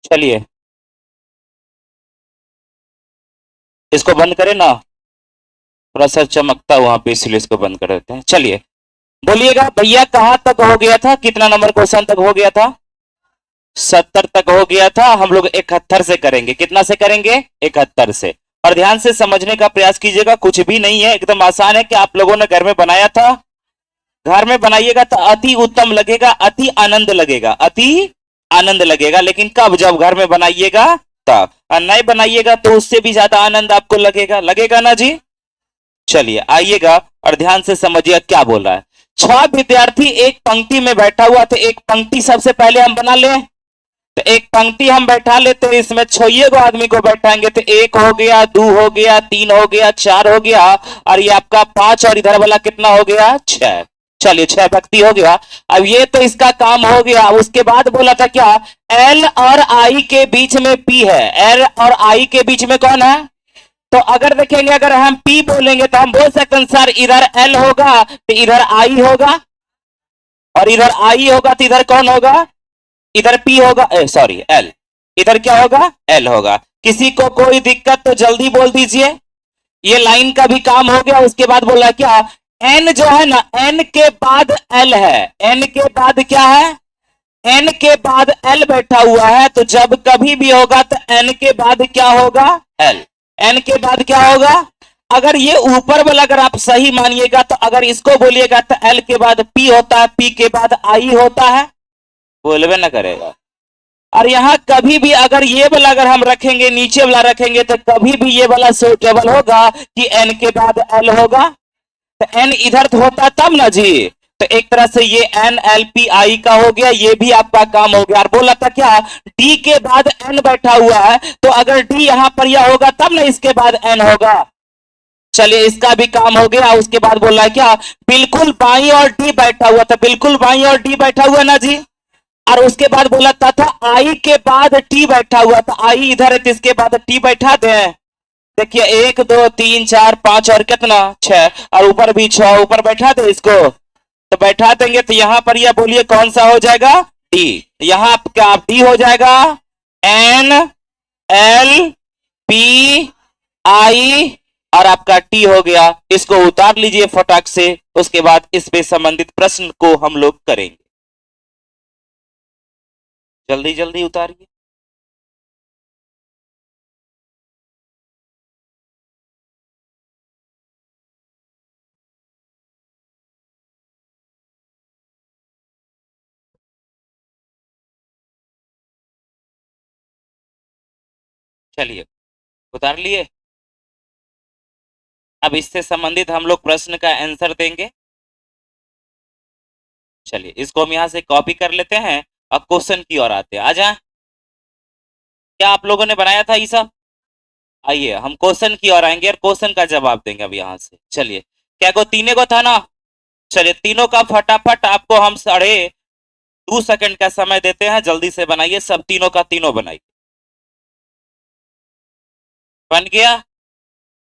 चलिए इसको बंद करें ना, थोड़ा सा चमकता वहां पे, इसलिए इसको बंद कर देते हैं। चलिए बोलिएगा भैया कहां तक हो गया था, कितना नंबर क्वेश्चन तक हो गया था? 70 तक हो गया था। हम लोग 71 से करेंगे। कितना से करेंगे? 71 से। और ध्यान से समझने का प्रयास कीजिएगा, कुछ भी नहीं है, एकदम आसान है कि आप लोगों ने घर में बनाया था। घर में बनाइएगा तो अति उत्तम लगेगा, अति आनंद लगेगा, अति आनंद लगेगा। लेकिन कब? जब घर में बनाइएगा तब। और नहीं बनाइएगा तो उससे भी ज्यादा आनंद आपको लगेगा, लगेगा ना जी? चलिए आइएगा और ध्यान से समझिए क्या बोल रहा है। 6 विद्यार्थी एक पंक्ति में बैठा हुआ था। एक पंक्ति सबसे पहले हम बना ले, तो एक पंक्ति हम बैठा लेते हैं, इसमें 6 गो आदमी को बैठाएंगे तो 1 हो गया, 2 हो गया, 3 हो गया, 4 हो गया, और ये आपका 5, और इधर वाला कितना हो गया? 6। चलिए 6 व्यक्ति हो गया। अब ये तो इसका काम हो गया। उसके बाद बोला था क्या? एल और आई के बीच में पी है। एल और आई के बीच में कौन है? तो अगर देखेंगे, अगर हम पी बोलेंगे तो हम बोल सकते हैं सर इधर एल होगा तो इधर आई होगा, और इधर आई होगा तो इधर कौन होगा? इधर पी होगा, सॉरी एल। इधर क्या होगा? एल होगा। किसी को कोई दिक्कत तो जल्दी बोल दीजिए। ये लाइन का भी काम हो गया। उसके बाद बोला क्या? एन जो है ना, एन के बाद एल है। एन के बाद क्या है? एन के बाद एल बैठा हुआ है, तो जब कभी भी होगा तो एन के बाद क्या होगा? एल। एन के बाद क्या होगा? अगर ये ऊपर वाला अगर आप सही मानिएगा तो अगर इसको बोलिएगा तो एल के बाद पी होता है, पी के बाद आई होता है, बोलवे ना करेगा। और यहां कभी भी अगर ये वाला अगर हम रखेंगे, नीचे वाला रखेंगे, तो कभी भी ये वाला सूटेबल होगा कि एन के बाद एल होगा। तो एन इधर तो होता तब ना जी। तो एक तरह से ये एन एल पी आई का हो गया, ये भी आपका काम हो गया। और बोला था क्या? डी के बाद एन बैठा हुआ है, तो अगर डी यहां पर यह होगा तब ना इसके बाद एन होगा। चलिए इसका भी काम हो गया। उसके बाद बोल रहा है क्या? बिल्कुल बाई और डी बैठा हुआ था। बिल्कुल बाई और डी बैठा हुआ ना जी। और उसके बाद बोला था आई के बाद टी बैठा हुआ था। आई इधर है तो इसके बाद टी बैठा दे। देखिए 1 2 3 4 5 और कितना? 6, और ऊपर भी 6, ऊपर बैठा दे इसको। तो बैठा देंगे तो यहां पर यह बोलिए कौन सा हो जाएगा? डी। यहां क्या डी हो जाएगा? एन एल पी आई और आपका टी हो गया। इसको उतार लीजिए फटाक से। उसके बाद इस पे संबंधित प्रश्न को हम लोग करेंगे। जल्दी जल्दी उतारिए। चलिए उतार लिए। अब इससे संबंधित हम लोग प्रश्न का आंसर देंगे। चलिए इसको हम यहां से कॉपी कर लेते हैं और क्वेश्चन की ओर आते हैं। आ जाए। क्या आप लोगों ने बनाया था ये सब? आइए हम क्वेश्चन की ओर आएंगे और क्वेश्चन का जवाब देंगे अब यहां से। चलिए क्या को तीनों को था ना? चलिए तीनों का फटाफट आपको हम 2.5 सेकंड का समय देते हैं। जल्दी से बनाइए, सब तीनों का तीनों बनाइए। बन गया?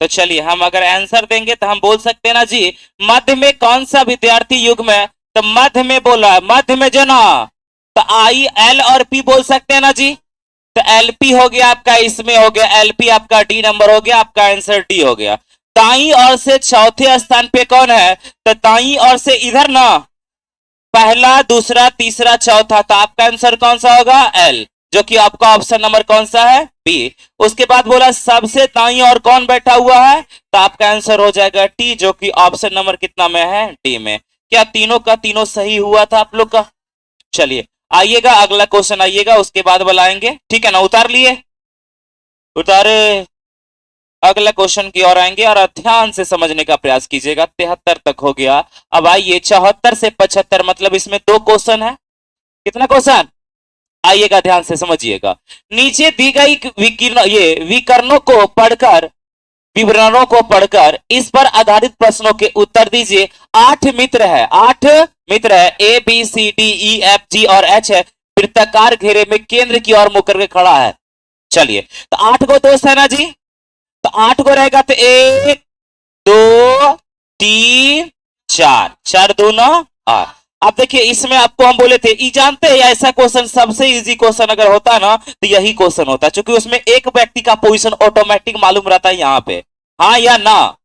तो चलिए हम अगर आंसर देंगे तो हम बोल सकते हैं ना जी, मध्य में कौन सा विद्यार्थी युग्म है? तो मध्य में बोला, मध्य में जो ना, तो आई एल और पी बोल सकते हैं ना जी। तो एलपी हो गया आपका, इसमें हो गया एलपी, आपका डी नंबर हो गया, आपका आंसर डी हो गया। दाई और से चौथे स्थान पे कौन है? तो दाई और से इधर ना पहला, दूसरा, तीसरा, चौथा, तो आपका आंसर कौन सा होगा? एल, जो कि आपका ऑप्शन नंबर कौन सा है? बी। उसके बाद बोला सबसे दाई और कौन बैठा हुआ है? तो आपका आंसर हो जाएगा टी, जो कि ऑप्शन नंबर कितना में है? डी में। क्या तीनों का तीनों सही हुआ था आप लोग का? चलिए आइएगा अगला क्वेश्चन आइएगा, उसके बाद बुलाएंगे। ठीक है ना? उतार लिए? उतारे। अगला क्वेश्चन की ओर आएंगे और ध्यान से समझने का प्रयास कीजिएगा। 73 तक हो गया। अब आइए 74 से 75, मतलब इसमें 2 क्वेश्चन है। कितना क्वेश्चन? आइएगा ध्यान से समझिएगा। नीचे दी गई विकरणों को पढ़कर, विवरणों को पढ़कर इस पर आधारित प्रश्नों के उत्तर दीजिए। 8 मित्र है, 8 मित्र है, A B C D E F G और एच है। वृत्ताकार घेरे में केंद्र की ओर मुख करके खड़ा है। चलिए तो 8 को दोस्त है ना जी। तो 8 को रहेगा तो 1 2 3 4, 4 2 9 8। अब देखिए इसमें आपको हम बोले थे ई जानते हैं ऐसा क्वेश्चन सबसे इजी क्वेश्चन अगर होता ना तो यही क्वेश्चन होता, क्योंकि उसमें एक व्यक्ति का पोजीशन ऑटोमेटिक मालूम रहता है यहाँ पे, हाँ या ना।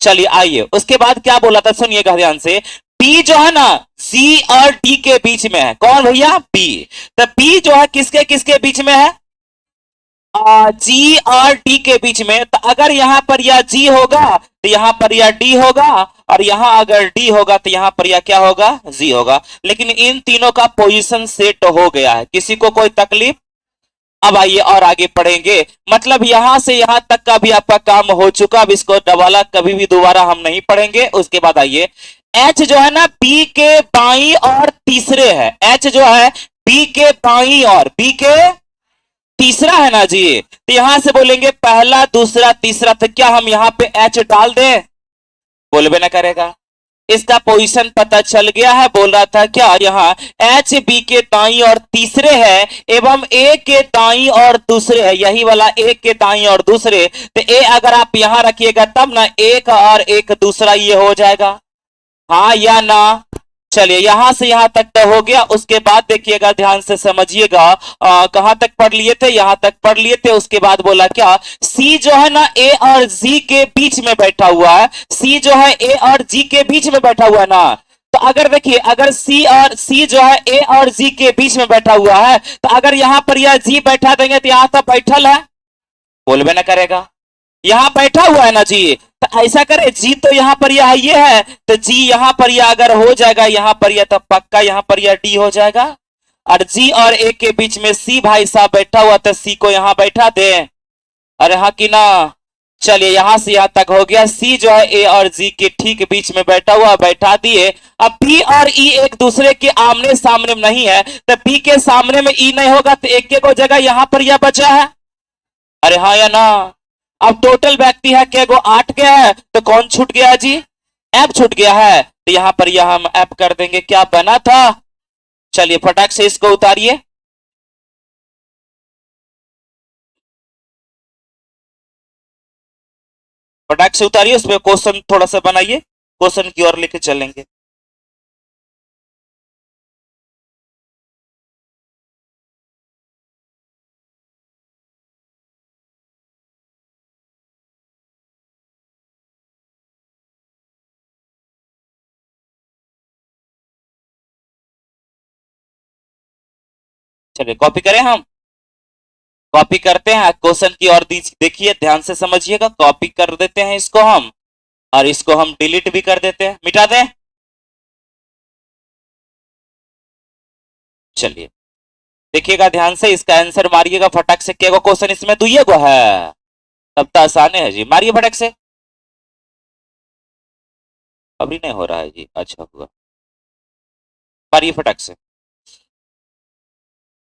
चलिए आइए उसके बाद क्या बोला था सुनिएगा ध्यान से। पी जो है ना सी और डी के बीच में है, कौन भैया? पी। तो पी जो है किसके किसके बीच में है? जी और डी के बीच में। तो अगर यहां पर यह जी होगा तो यहां पर यह डी होगा, और यहां अगर डी होगा तो यहां पर यह क्या होगा? जी होगा। लेकिन इन तीनों का पोजीशन सेट हो गया है, किसी को कोई तकलीफ? अब आइए और आगे पढ़ेंगे, मतलब यहां से यहां तक का भी आपका काम हो चुका। अब इसको डबाला कभी भी दोबारा हम नहीं पढ़ेंगे। उसके बाद आइए एच जो है ना बी के बाई और तीसरे है, एच जो है बी के बाई और बी के तीसरा है ना जी। तो यहां से बोलेंगे पहला दूसरा तीसरा, तो क्या हम यहां पे एच डाल दें? बोलबे ना करेगा। इसका पोजीशन पता चल गया है, बोल रहा था क्या यहाँ एच बी के दाई और तीसरे है एवं ए के दाई और दूसरे है, यही वाला ए के दाई और दूसरे। तो ए अगर आप यहां रखिएगा तब ना एक और एक दूसरा ये हो जाएगा, हाँ या ना। चलिए यहां से यहां तक तो हो गया। उसके बाद देखिएगा ध्यान से समझिएगा, कहां तक पढ़ लिए थे? यहां तक पढ़ लिए थे। उसके बाद बोला क्या सी जो है ना ए और जी के बीच में बैठा हुआ है, सी जो है ए और जी के बीच में बैठा हुआ है ना। तो अगर देखिए अगर सी जो है ए और जी के बीच में बैठा हुआ है, तो अगर यहां पर यह जी बैठा देंगे तो यहां तक बैठल है, बोलबे ना करेगा। यहां बैठा हुआ है ना जी, तो ऐसा करे जी तो यहां पर यह ये है, तो जी यहां पर यह अगर हो जाएगा यहां पर यह, तो पक्का यहां पर यह डी हो जाएगा। और जी और ए के बीच में सी भाई साहब बैठा हुआ, तो सी को यहां बैठा दे। अरे हाँ कि ना। चलिए यहां से यहां तक हो गया। सी जो है ए और जी के ठीक बीच में बैठा हुआ, बैठा दिए। अब बी और ई एक दूसरे के आमने सामने में नहीं है, तो बी के सामने में ई नहीं होगा, तो एक के को जगह यहां पर यह बचा है। अरे हाँ या ना। अब टोटल व्यक्ति है क्या गो? 8 गया है, तो कौन छूट गया जी? एफ छूट गया है। तो यहां पर यह हम एफ कर देंगे, क्या बना था? चलिए फटाक से इसको उतारिए। फटाक से उतारिए, उसमें क्वेश्चन थोड़ा सा बनाइए, क्वेश्चन की ओर लेके चलेंगे। चलिए कॉपी करें, हम कॉपी करते हैं क्वेश्चन की ओर। देखिए ध्यान से समझिएगा, कॉपी कर देते हैं इसको हम, और इसको हम डिलीट भी कर देते हैं, मिटा दें। चलिए देखिएगा ध्यान से, इसका आंसर मारिएगा फटाक से। क्या क्वेश्चन इसमें दुइये गो है, तब तो आसान है जी, मारिए फटाक से। अभी नहीं हो रहा है जी, अच्छा हुआ, मारिए फटाक से।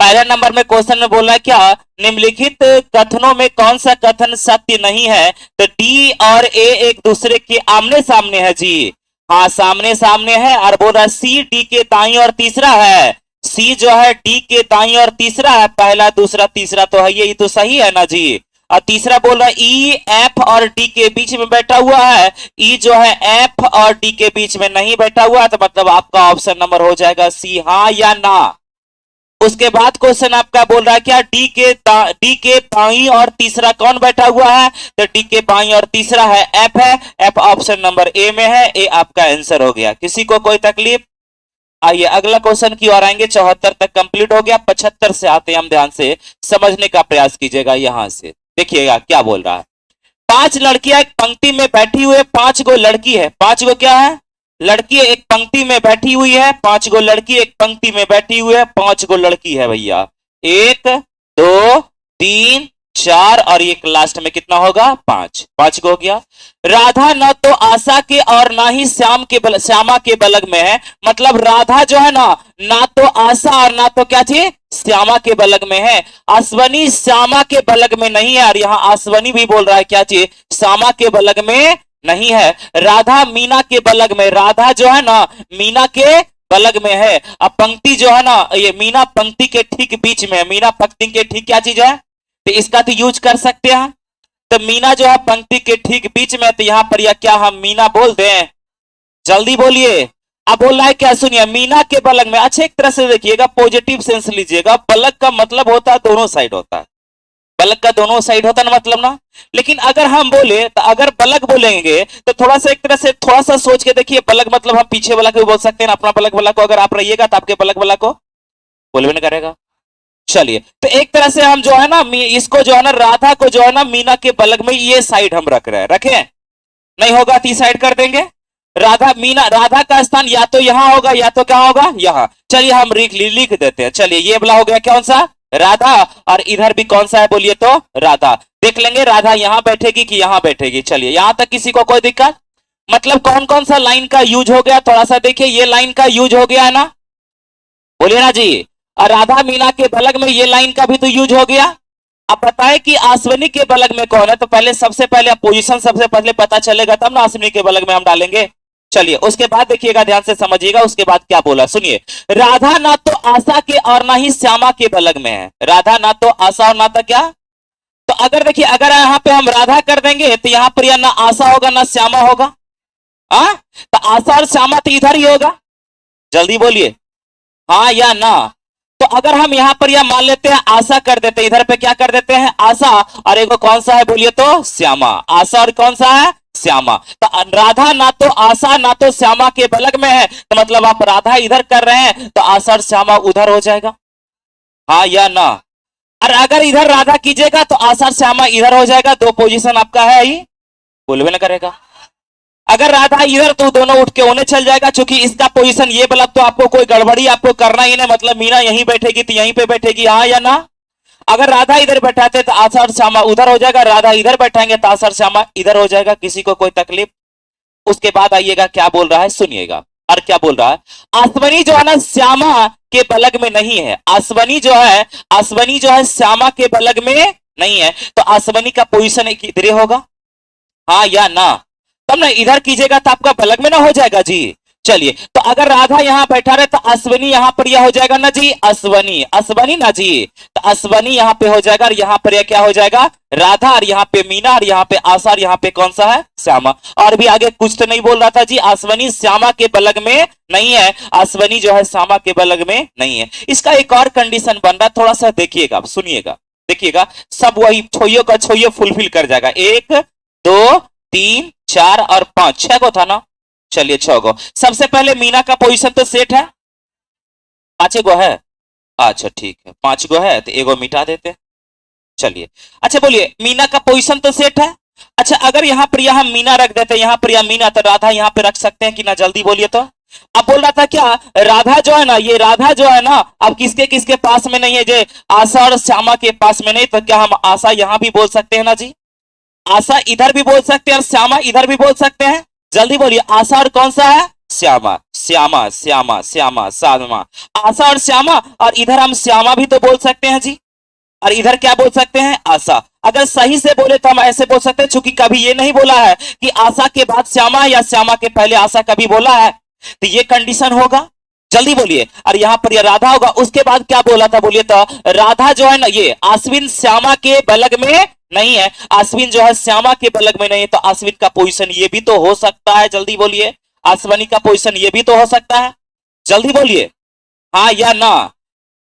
पहला नंबर में क्वेश्चन में बोला है क्या निम्नलिखित कथनों में कौन सा कथन सत्य नहीं है? तो डी और ए एक दूसरे के आमने सामने है जी, हाँ सामने सामने है। और बोल रहा है सी डी के दाई और तीसरा है, सी जो है डी के दाई और तीसरा है, पहला दूसरा तीसरा तो है ये तो सही है ना जी। और तीसरा बोल रहा है ई एफ और डी के बीच में बैठा हुआ है, ई जो है एफ और डी के बीच में नहीं बैठा हुआ है, तो मतलब आपका ऑप्शन नंबर हो जाएगा सी, हाँ या ना। उसके बाद क्वेश्चन आपका बोल रहा है क्या डी के बाई और तीसरा कौन बैठा हुआ है? तो डी के बाई और तीसरा है एफ, है एफ ऑप्शन नंबर ए में है, ए आपका आंसर हो गया। किसी को कोई तकलीफ? आइए अगला क्वेश्चन की ओर आएंगे। 74 तक कंप्लीट हो गया, 75 से आते हैं हम, ध्यान से समझने का प्रयास कीजिएगा। यहां से देखिएगा क्या बोल रहा है। 5 लड़कियां एक पंक्ति में बैठी हुई है, 5 गो लड़की है, 5 गो क्या है? लड़की एक पंक्ति में बैठी हुई है, 5 गो लड़की एक पंक्ति में बैठी हुई है, 5 गो लड़की है भैया, 1 2 3 4 और एक लास्ट में कितना होगा? 5, 5 गो हो गया। राधा न तो आशा के और ना ही श्यामा के बलग में है, मतलब राधा जो है ना तो आशा और ना तो क्या थी? श्यामा के बलग में है। अश्वनी श्यामा के बलग में नहीं है, और यहाँ अश्वनी भी बोल रहा है क्या चीज? श्यामा के बलग में नहीं है। राधा मीना के बलग में, राधा जो है ना मीना के बलग में है। अब पंक्ति जो है ना ये मीना पंक्ति के ठीक बीच में है, मीना पंक्ति के ठीक क्या चीज है? तो इसका तो यूज कर सकते हैं। तो मीना जो है पंक्ति के ठीक बीच में, तो यहां पर या क्या हम मीना बोल दें? जल्दी बोलिए। अब बोल रहा है क्या, सुनिए, मीना के बलग में, अच्छा एक तरह से देखिएगा, पॉजिटिव सेंस लीजिएगा, बलग का मतलब होता है दोनों साइड होता है, बलग का दोनों साइड होता है ना, मतलब ना। लेकिन अगर हम बोले तो अगर बलग बोलेंगे तो थोड़ा सा एक तरह से थोड़ा सा सोच के देखिए, बलग मतलब हम पीछे वाला को बोल सकते हैं ना, अपना बलग वाला को, अगर आप रहिएगा तो आपके बलग वाला को बोलबे नहीं करेगा। चलिए, तो एक तरह से हम जो है ना, इसको जो है ना, राधा को जो है ना, मीना के बलग में ये साइड हम रख रहे हैं, रखे नहीं होगा ती साइड कर देंगे। राधा मीना, राधा का स्थान या तो यहां होगा या तो क्या होगा, यहां। चलिए हम लिख देते हैं। चलिए ये वाला हो गया कौन सा, राधा, और इधर भी कौन सा है बोलिए तो, राधा। देख लेंगे राधा यहां बैठेगी कि यहां बैठेगी। चलिए यहां तक किसी को कोई दिक्कत, मतलब कौन कौन सा लाइन का यूज हो गया, थोड़ा सा देखिए, ये लाइन का यूज हो गया है ना, बोलिए ना जी। और राधा मीना के बलग में ये लाइन का भी तो यूज हो गया। अब बताए कि अश्विनी के बलग में कौन है, तो पहले सबसे पहले पोजीशन सबसे पहले पता चलेगा तब ना अश्विनी के बलग में हम डालेंगे। चलिए उसके बाद देखिएगा, ध्यान से समझिएगा, उसके बाद क्या बोला सुनिए। राधा ना तो आशा के और ना ही श्यामा के बलग में है, राधा ना तो आशा और ना तो क्या। तो अगर देखिए, अगर यहाँ पे हम राधा कर देंगे तो यहाँ पर या ना आशा होगा ना श्यामा होगा। हाँ, तो आशा और श्यामा तो इधर ही होगा, जल्दी बोलिए, हाँ या ना। तो अगर हम यहाँ पर यह मान लेते हैं आशा कर देते हैं, इधर पे क्या कर देते हैं आशा, और एक कौन सा है बोलिए तो श्यामा, आशा और कौन सा है श्यामा। तो राधा ना तो आशा ना तो श्यामा के बलग में है, तो मतलब आप राधा इधर कर रहे हैं तो आशा और श्यामा उधर हो जाएगा, हाँ या ना। और अगर इधर राधा कीजिएगा तो आशा और श्यामा इधर हो जाएगा, दो पोजीशन आपका है ही, बोलबे ना करेगा। अगर राधा इधर तो दोनों उठ के उन्हें चल जाएगा, क्योंकि इसका पोजीशन ये बलब तो आपको कोई गड़बड़ी आपको करना ही नहीं, मतलब मीना यहीं बैठेगी तो यहीं पे बैठेगी, हाँ या ना। अगर राधा इधर बैठाते तो आशा और श्यामा उधर हो जाएगा, राधा इधर बैठाएंगे तो आशा और श्यामा इधर हो जाएगा, किसी को कोई तकलीफ। उसके बाद आइएगा क्या बोल रहा है सुनिएगा, और क्या बोल रहा है, अश्वनी जो है ना श्यामा के बलग में नहीं है, अश्वनी जो है, अश्वनी जो है श्यामा के बलग में नहीं है, तो अश्वनी का पोजीशन इधर होगा, हाँ या ना। तब ना इधर कीजिएगा तो आपका बलग में ना हो जाएगा जी। चलिए, तो अगर राधा यहाँ बैठा रहे तो अश्वनी यहाँ पर यह हो जाएगा ना जी, अश्वनी, अश्वनी ना जी। तो अश्वनी यहाँ पे हो जाएगा, और यहाँ पर यह क्या हो जाएगा राधा, और यहाँ पे मीना, और यहाँ पे आशा, और यहाँ पे कौन सा है श्यामा। और भी आगे कुछ तो नहीं बोल रहा था जी, अश्वनी श्यामा के बलग में नहीं है, अश्वनी जो है श्यामा के बलग में नहीं है। इसका एक और कंडीशन बन रहा है, थोड़ा सा देखिएगा, सुनिएगा, देखिएगा, सब वही छोइयों का छोइयों फुलफिल कर जाएगा। एक, दो, तीन, चार और पांच, छह को था ना। चलिए छह को, सबसे पहले मीना का पोजीशन तो सेट है, पांचे को है, अच्छा ठीक है, पांच को है तो एगो मिटा देते। चलिए, अच्छा बोलिए, मीना का पोजीशन तो सेट है। अच्छा अगर यहाँ पर यहाँ मीना रख देते, यहाँ पर या मीना, तो राधा यहाँ पे रख सकते हैं कि ना, जल्दी बोलिए तो। अब बोल रहा था क्या, राधा जो है ना, ये राधा जो है ना, अब किसके किसके पास में नहीं है, जे आशा और श्यामा के पास में नहीं, तो क्या हम आशा यहाँ भी बोल सकते हैं ना जी, आशा इधर भी बोल सकते हैं और श्यामा इधर भी बोल सकते हैं, जल्दी बोलिए, आशा और कौन सा है श्यामा, श्यामा श्यामा श्यामा श्यामा, आशा और श्यामा, और इधर हम श्यामा भी तो बोल सकते हैं जी, और इधर क्या बोल सकते हैं आशा। अगर सही से बोले तो हम ऐसे बोल सकते हैं, चूंकि कभी ये नहीं बोला है कि आशा के बाद श्यामा या श्यामा के पहले आशा, कभी बोला है, तो ये कंडीशन होगा, जल्दी बोलिए। और यहाँ पर ये राधा होगा, उसके बाद क्या बोला था बोलिए तो, राधा जो है ना ये अश्विन श्यामा के बलग में नहीं है, अश्विन जो है श्यामा के बलग में नहीं है, तो अश्विन का पोजीशन ये भी तो हो सकता है, जल्दी बोलिए, अश्वनी का पोजीशन ये भी तो हो सकता है, जल्दी बोलिए, हाँ या ना।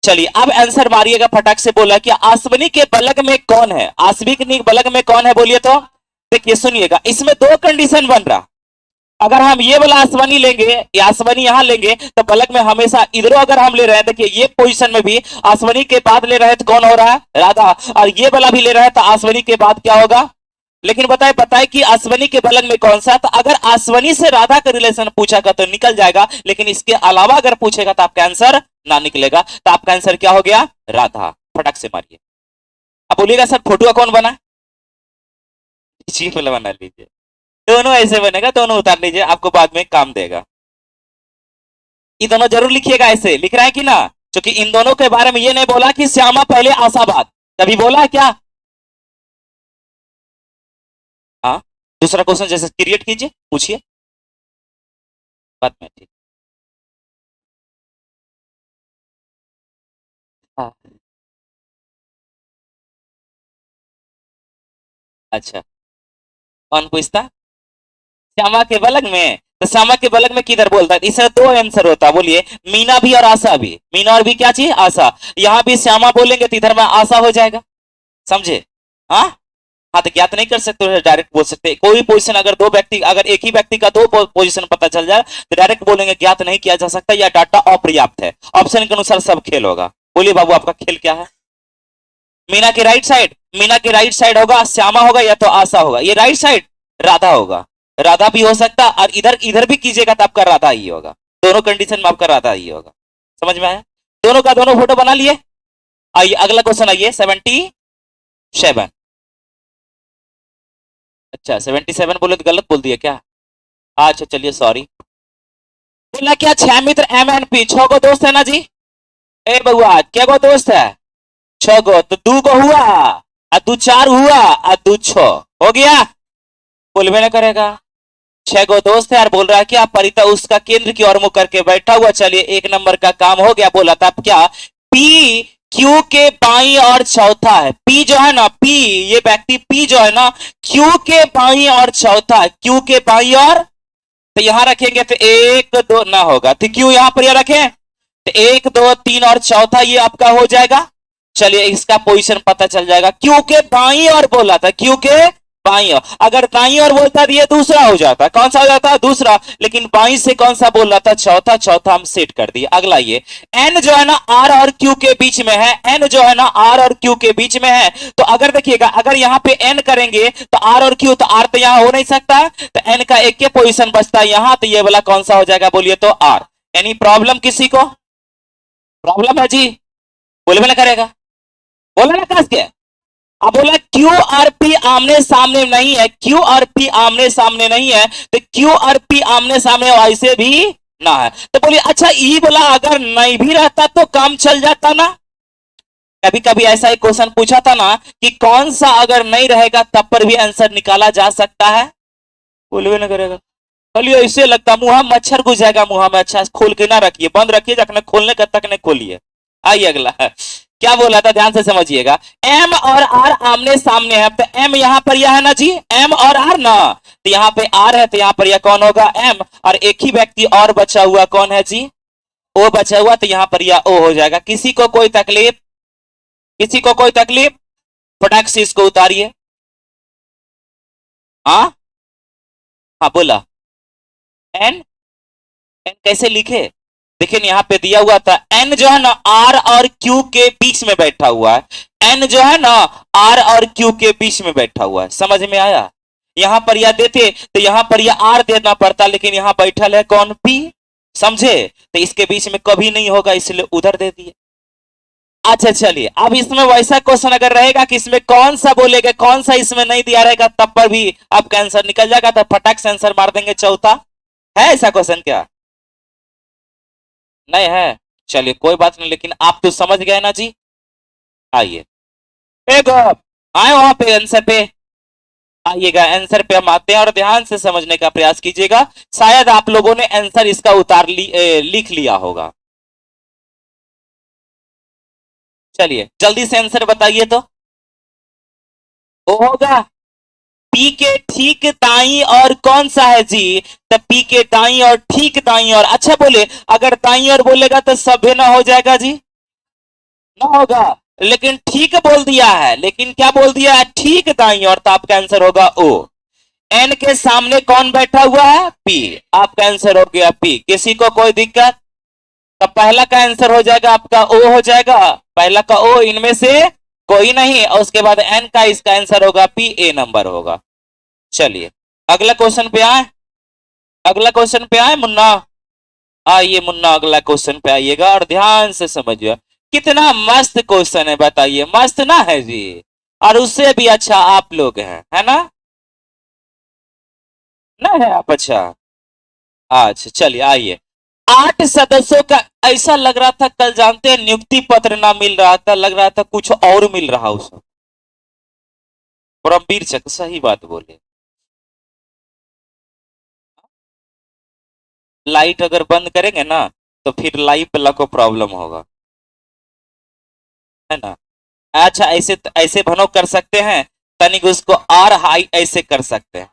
चलिए अब आंसर मारिएगा, फटाक से बोला कि अश्वनी के बलग में कौन है, अश्विनी के बलग में कौन है बोलिए तो। देखिए सुनिएगा, इसमें दो कंडीशन बन रहा, अगर हम ये वाला अश्वनी लेंगे या अश्वनी यहां लेंगे तो बलग में हमेशा इधरों अगर हम ले रहे हैं, देखिए ये पोजीशन में भी अश्वनी के बाद ले रहे हैं तो कौन हो रहा है राधा, और ये वाला भी ले रहे हैं तो अश्वनी के बाद क्या होगा। लेकिन बताए बताए कि अश्वनी के बलग में कौन सा, तो अगर अश्वनी से राधा का रिलेशन पूछेगा तो निकल जाएगा, लेकिन इसके अलावा अगर पूछेगा तो आपका आंसर ना निकलेगा, तो आपका आंसर क्या हो गया राधा, फटक से मारिए। अब बोलिएगा सर फोटो कौन बना, बना लीजिए, दोनों ऐसे बनेगा, दोनों उतार लीजिए, आपको बाद में काम देगा। ये दोनों जरूर लिखिएगा, ऐसे लिख रहा है कि ना, क्योंकि इन दोनों के बारे में ये नहीं बोला कि श्यामा पहले आशाबाद, कभी बोला है क्या। हाँ, दूसरा क्वेश्चन जैसे क्रिएट कीजिए, पूछिए बाद में, ठीक। हाँ, अच्छा, कौन पूछता, श्यामा के बलग में, तो श्यामा के बलग में किधर बोलता है? इसमें दो आंसर होता है, बोलिए। मीना भी और आशा भी। मीना और भी क्या चाहिए? आशा। यहाँ भी श्यामा बोलेंगे तो इधर में आशा हो जाएगा, समझे? हाँ हाँ, तो ज्ञात नहीं कर सकते, डायरेक्ट बोल सकते। कोई पोजीशन अगर दो व्यक्ति, अगर एक ही व्यक्ति का दो पोजीशन पता चल जाए तो डायरेक्ट बोलेंगे ज्ञात नहीं किया जा सकता, या डाटा अपर्याप्त है। ऑप्शन के अनुसार सब खेल होगा। बोलिए बाबू, आपका खेल क्या है? मीना के राइट साइड, मीना के राइट साइड होगा श्यामा होगा या तो आशा होगा। ये राइट साइड राधा होगा, राधा भी हो सकता, और इधर इधर भी कीजिएगा तो आपका राधा ही होगा। दोनों कंडीशन में आपका राधा ही होगा। समझ में आया? दोनों का दोनों फोटो बना लिए। आइए अगला क्वेश्चन, आइए 77। अच्छा 77 बोले तो गलत बोल दिया क्या? अच्छा चलिए सॉरी। बोला क्या? 6 मित्र एम एन पी, 6 गो दोस्त है ना जी? ए बउआ, क्या गो दोस्त है? 6 गो, तो 2 गो हुआ, और 2 4 हुआ, और 2 6 हो गया। बोलबे ना करेगा। 6 गो दोस्त है और बोल रहा है क्या? परिता उसका केंद्र की ओर मुख करके बैठा हुआ। चलिए 1 नंबर का काम हो गया। बोला था क्या? पी क्यू के बाई और चौथा है। पी जो है ना, पी, ये व्यक्ति पी जो है ना, क्यू के बाई और चौथा है। क्यू के बाई और, तो यहां रखेंगे तो 1 2 ना होगा, तो क्यू यहां पर रखें तो 1 2 3 और चौथा ये आपका हो जाएगा। चलिए इसका पोजीशन पता चल जाएगा। क्यू के बाई और बोला था, क्यू के बाई और, अगर दाई और बोलता तो ये दूसरा हो जाता। कौन सा हो जाता? दूसरा। लेकिन बाई से कौन सा बोल रहा था? चौथा। चौथा हम सेट कर दिए। अगला ये एन जो है ना आर और क्यू के बीच में है। एन जो है ना आर और क्यू के बीच में है, तो अगर देखिएगा, अगर यहाँ पे एन करेंगे तो आर और क्यू, तो आर तो यहाँ हो नहीं सकता, तो एन का एक के पोजिशन बचता है यहाँ, तो ये वाला कौन सा हो जाएगा? बोलिए तो आर। एनी प्रॉब्लम किसी को? प्रॉब्लम है जी? बोले ना करेगा, बोला ना कस के। अब बोला क्यू आर पी आमने सामने नहीं है, क्यू आर पी आमने सामने नहीं है, तो क्यू आर पी आमने सामने ऐसे भी ना है। तो बोलिए अच्छा, ई बोला अगर नहीं भी रहता तो काम चल जाता ना? कभी कभी ऐसा एक क्वेश्चन पूछा था ना कि कौन सा अगर नहीं रहेगा तब पर भी आंसर निकाला जा सकता है। बोलवे ना करेगा। चलिए इससे लगता मुंह मच्छर घुस जाएगा मुंह में। अच्छा खोल के ना रखिए, बंद रखिए, जखने खोलने का तक नहीं खोलिए। आइए अगला क्या बोला था, ध्यान से समझिएगा। एम और आर आमने सामने है, तो एम यहाँ पर यह है ना जी, एम और आर ना, तो यहाँ पे आर है, तो यहाँ पर यह कौन होगा? एम। और एक ही व्यक्ति और बचा हुआ कौन है जी? ओ बचा हुआ, तो यहाँ पर यह ओ हो जाएगा। किसी को कोई तकलीफ? किसी को कोई तकलीफ? फटाक से इसको उतारिए। हाँ हाँ बोला। एन, एन कैसे लिखे? देखिए यहाँ पे दिया हुआ था एन जो है ना आर और क्यू के बीच में बैठा हुआ है। एन जो है ना आर और क्यू के बीच में बैठा हुआ है। समझ में आया? यहां पर यह देते तो यहां पर यह आर देना पड़ता, लेकिन यहां बैठल है कौन? पी। समझे? तो इसके बीच में कभी नहीं होगा, इसलिए उधर दे दिए। अच्छा चलिए, अब इसमें वैसा क्वेश्चन अगर रहेगा कि इसमें कौन सा बोलेगा, कौन सा इसमें नहीं दिया रहेगा, तब पर भी आपका आंसर निकल जाएगा, तो फटाक से आंसर मार देंगे चौथा। है ऐसा क्वेश्चन क्या? नहीं है? चलिए कोई बात नहीं, लेकिन आप तो समझ गए ना जी। आइए एक आए वहां पे आंसर पे। आइएगा आंसर पे हम आते हैं, और ध्यान से समझने का प्रयास कीजिएगा। शायद आप लोगों ने आंसर इसका लिख लिया होगा। चलिए जल्दी से आंसर बताइए तो। वो होगा पी के ठीक दाई और कौन सा है जी? तो पी के दाई और ठीक दाई और। अच्छा बोले, अगर दाई और बोलेगा तो सभ्य ना हो जाएगा जी? ना होगा, लेकिन ठीक बोल दिया है। लेकिन क्या बोल दिया है? ठीक दाई और, तो आपका आंसर होगा ओ। एन के सामने कौन बैठा हुआ है? पी। आपका आंसर हो गया पी। किसी को कोई दिक्कत? तो पहला का आंसर हो जाएगा आपका ओ हो जाएगा। पहला का ओ, इनमें से कोई नहीं, और उसके बाद एन का, इसका आंसर होगा पी, ए नंबर होगा। चलिए अगला क्वेश्चन पे आए। अगला क्वेश्चन पे आए मुन्ना। आइए मुन्ना अगला क्वेश्चन पे आइएगा और ध्यान से समझिए। कितना मस्त क्वेश्चन है, बताइए। मस्त ना है जी? और उससे भी अच्छा आप लोग हैं, है ना? ना है आप? अच्छा अच्छा चलिए आइए। 8 सदस्यों का, ऐसा लग रहा था कल जानते हैं नियुक्ति पत्र ना मिल रहा था, लग रहा था कुछ और मिल रहा उसको। परमवीर चक सही बात बोले। लाइट अगर बंद करेंगे ना तो फिर लाइव वाला को प्रॉब्लम होगा, है ना? अच्छा ऐसे ऐसे भनो कर सकते हैं, तनिक उसको और हाई ऐसे कर सकते हैं।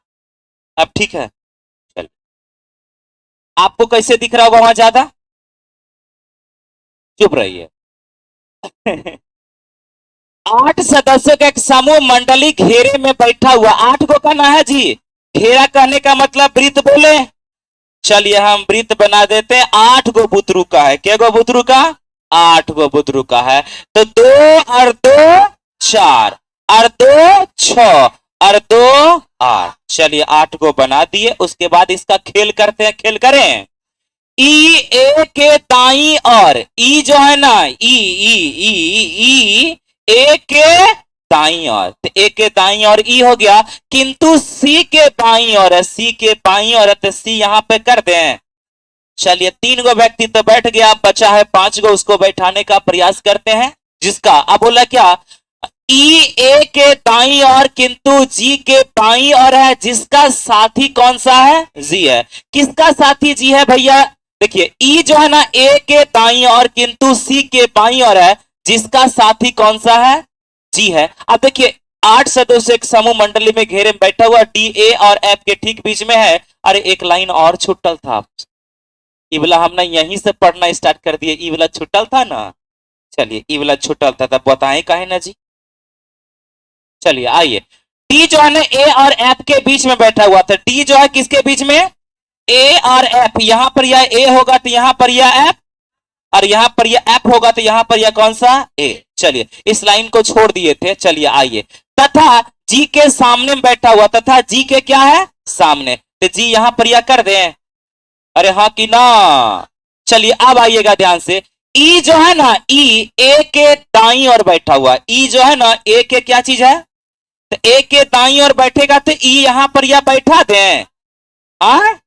अब ठीक है? चलिए आपको कैसे दिख रहा होगा वहां ज्यादा? चुप रहिए। 8 सदस्यों का एक समूह मंडली घेरे में बैठा हुआ, 8 को कहना है जी। घेरा कहने का मतलब वृत्त बोले। चलिए हम वृत्त बना देते हैं। 8 गो बुतरू का है। क्या गो बुतरू का? 8 गो बुतरू का है। तो 2 और 2 4 और 2 6 और 2 8। चलिए 8 को बना दिए। उसके बाद इसका खेल करते हैं। खेल करें। ई ए के दाई और, ई जो है ना, ई ए के दाई और, तो ए के दाई और ई हो गया। किंतु सी के बाई और है, सी के बाई और है, तो सी यहां पे कर दें। चलिए 3 गो व्यक्ति तो बैठ गया, बचा है 5 गो, उसको बैठाने का प्रयास करते हैं। जिसका अब बोला क्या? ई ए के दाई और किंतु जी के बाई और है, जिसका साथी कौन सा है? जी है। किसका साथी जी है भैया? देखिए ई जो है ना, ए के दाई और किंतु सी के बाई और है, जिसका साथी कौन सा है? जी है। अब देखिए 8 सदस्य एक समूह मंडली में घेरे में बैठा हुआ, डी ए और एफ के ठीक बीच में है। अरे एक लाइन और छुट्टल था, इवला हमने यहीं से पढ़ना स्टार्ट कर दिया। इवला छुट्टल था ना। चलिए इवला छुट्टल था, तब बताएं काहे ना जी। चलिए आइए, डी जो है ना ए और एफ के बीच में बैठा हुआ था। डी जो है किसके बीच में? ए और एफ। यहां पर यह ए होगा तो यहां पर यह एफ, और यहां पर यह एफ होगा तो यहां पर यह कौन सा? ए। चलिए इस लाइन को छोड़ दिए थे। चलिए आइए, तथा जी के सामने बैठा हुआ, तथा जी के क्या है? सामने। तो जी यहां पर यह कर दें। अरे हाँ कि ना। चलिए अब आइएगा ध्यान से। ई जो है ना, ई ए के दाई और बैठा हुआ। ई जो है ना, ए के क्या चीज है? तो ए के दाई और बैठेगा तो ई यहां पर यह बैठा दें। हाँ,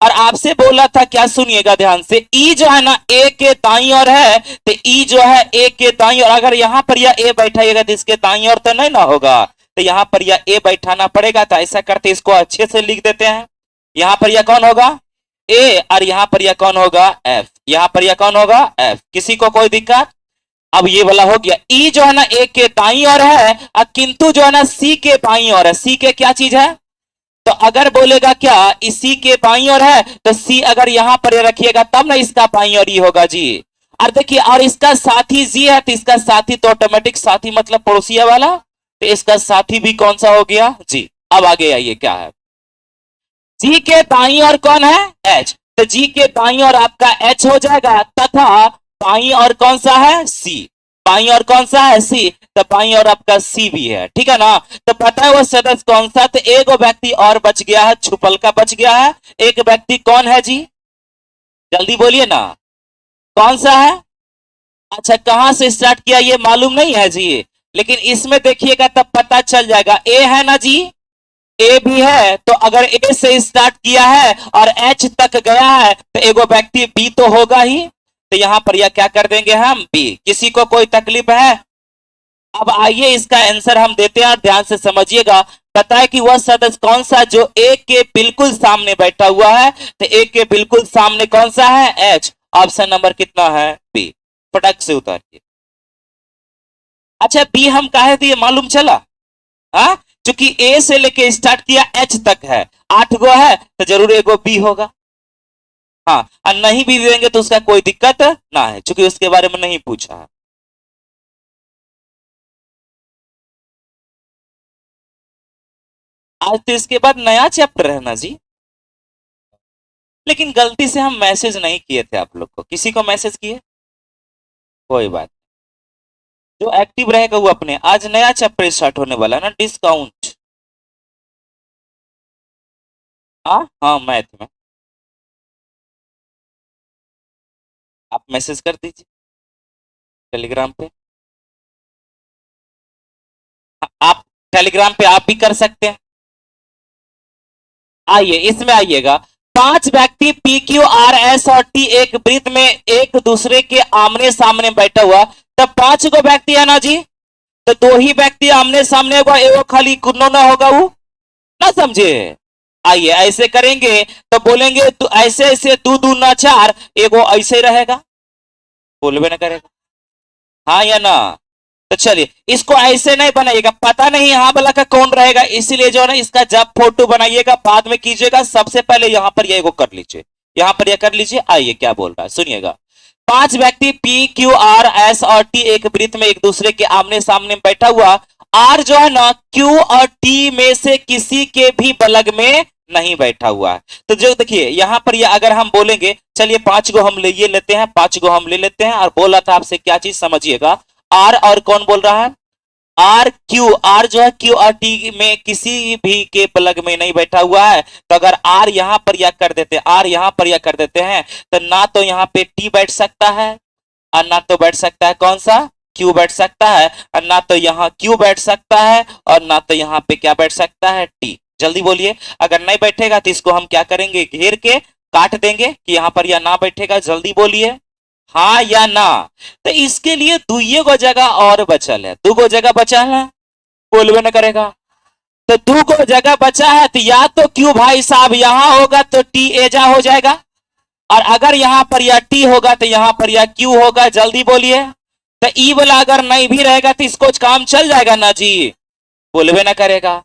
और आपसे बोला था क्या, सुनिएगा ध्यान से। ई जो है ना, ए के दाई और है, तो ई जो है ए के दाई और, अगर यहां पर यह ए बैठाइएगा तो इसके दाई और तो नहीं ना होगा, तो यहां पर यह ए बैठाना पड़ेगा। तो ऐसा करते इसको अच्छे से लिख देते हैं। यहां पर यह कौन होगा? ए, और यहां पर यह कौन होगा? एफ। यहां पर यह कौन होगा? एफ। किसी को कोई दिक्कत? अब ये वाला हो गया। ई जो है ना, ए के दाई और है, और किंतु जो है ना सी के बाई और है। सी के क्या चीज है? तो अगर बोलेगा क्या इसी के बाई और है, तो सी अगर यहां पर रखिएगा तब ना इसका बाई और ई होगा जी। और देखिए, और इसका साथी जी है, तो इसका साथी तो ऑटोमेटिक साथी मतलब पड़ोसिया वाला, तो इसका साथी भी कौन सा हो गया? जी। अब आगे आइए क्या है। जी के दाई और कौन है? एच। तो जी के दाई और आपका एच हो जाएगा, तथा बाई और कौन सा है? सी। बाई और कौन सा है? सी। तो बाई और आपका सी भी है, ठीक है ना। तो पता है वो सदस्य कौन सा? तो एक व्यक्ति और बच गया है, छुपल का बच गया है। एक व्यक्ति कौन है जी? जल्दी बोलिए ना, कौन सा है? अच्छा कहां से स्टार्ट किया ये मालूम नहीं है जी, लेकिन इसमें देखिएगा तब पता चल जाएगा। ए है ना जी, ए भी है। तो अगर ए से स्टार्ट किया है और एच तक गया है, तो एगो व्यक्ति बी तो होगा ही। तो यहां पर यह क्या कर देंगे हम? बी। किसी को कोई तकलीफ है? अब आइए इसका आंसर हम देते हैं, ध्यान से समझिएगा। पता है कि वह सदस्य कौन सा जो ए के बिल्कुल सामने बैठा हुआ है? तो ए के बिल्कुल सामने कौन सा है? एच। ऑप्शन नंबर कितना है? बी। फटक से उतारिए। अच्छा बी हम काहे दिए मालूम चला? हाँ, क्योंकि ए से लेके स्टार्ट किया एच तक है, 8 गो है, तो जरूर एगो बी होगा। हाँ, और नहीं भी देंगे तो उसका कोई दिक्कत ना है, क्योंकि उसके बारे में नहीं पूछा है। आज तो इसके बाद नया चैप्टर है ना जी। लेकिन गलती से हम मैसेज नहीं किए थे आप लोग को। किसी को मैसेज किए? कोई बात। जो एक्टिव रहेगा वो अपने। आज नया चैप्टर स्टार्ट होने वाला है ना, डिस्काउंट। हाँ हाँ, मैथ में। आप मैसेज कर दीजिए टेलीग्राम पे। आप टेलीग्राम पे आप भी कर सकते हैं। आइए इसमें आइएगा। 5 व्यक्ति पी क्यू आर एस और टी एक वृत्त में एक दूसरे के आमने सामने बैठा हुआ। तब 5 गो व्यक्ति है ना जी, तो 2 ही व्यक्ति आमने सामने होगा, एगो खाली कुन्नो ना होगा वो, ना समझे। आइए ऐसे करेंगे तो बोलेंगे तो ऐसे ऐसे 2 2 ना 4, एगो ऐसे रहेगा, बोलबे ना करेगा। हाँ या ना? तो चलिए इसको ऐसे नहीं बनाइएगा, पता नहीं यहां वाला का कौन रहेगा, इसीलिए जो है ना इसका जब फोटो बनाइएगा बाद में कीजिएगा, सबसे पहले यहां पर ये को कर लीजिए। यहां पर यह कर लीजिए। आइए क्या बोल रहा है सुनिएगा। पांच व्यक्ति पी क्यू आर एस और टी एक वृत्त में एक दूसरे के आमने सामने बैठा हुआ। आर जो है ना क्यू और टी में से किसी के भी बलग में नहीं बैठा हुआ है। तो जो देखिए यहां पर ये अगर हम बोलेंगे, चलिए पांच गो हम ये लेते हैं, पांच गो हम ले लेते हैं, और बोला था आपसे क्या चीज समझिएगा। आर और कौन बोल रहा है, आर क्यू, आर जो है क्यू और टी में किसी भी के प्लग में नहीं बैठा हुआ है। तो अगर आर यहां पर या कर देते, आर यहां पर या कर देते हैं, तो ना तो यहां पे टी बैठ सकता है और ना तो बैठ सकता है कौन सा, क्यू बैठ सकता है, और ना तो यहाँ क्यू बैठ सकता है और ना तो यहाँ पे क्या बैठ सकता है, टी। जल्दी बोलिए। अगर नहीं बैठेगा तो इसको हम क्या करेंगे, घेर के काट देंगे कि यहां पर या ना बैठेगा। जल्दी बोलिए हाँ या ना। तो इसके लिए दुइये गो जगह और बचल है, दो गो जगह बचा है, बोलबे न करेगा। तो दो गो जगह बचा है, तो या तो क्यू भाई साहब यहां होगा तो टी एजा हो जाएगा, और अगर यहां पर या टी होगा तो यहां पर या क्यू होगा। जल्दी बोलिए। तो ई वाला अगर नहीं भी रहेगा तो इसको काम चल जाएगा ना जी, बोलबे ना करेगा।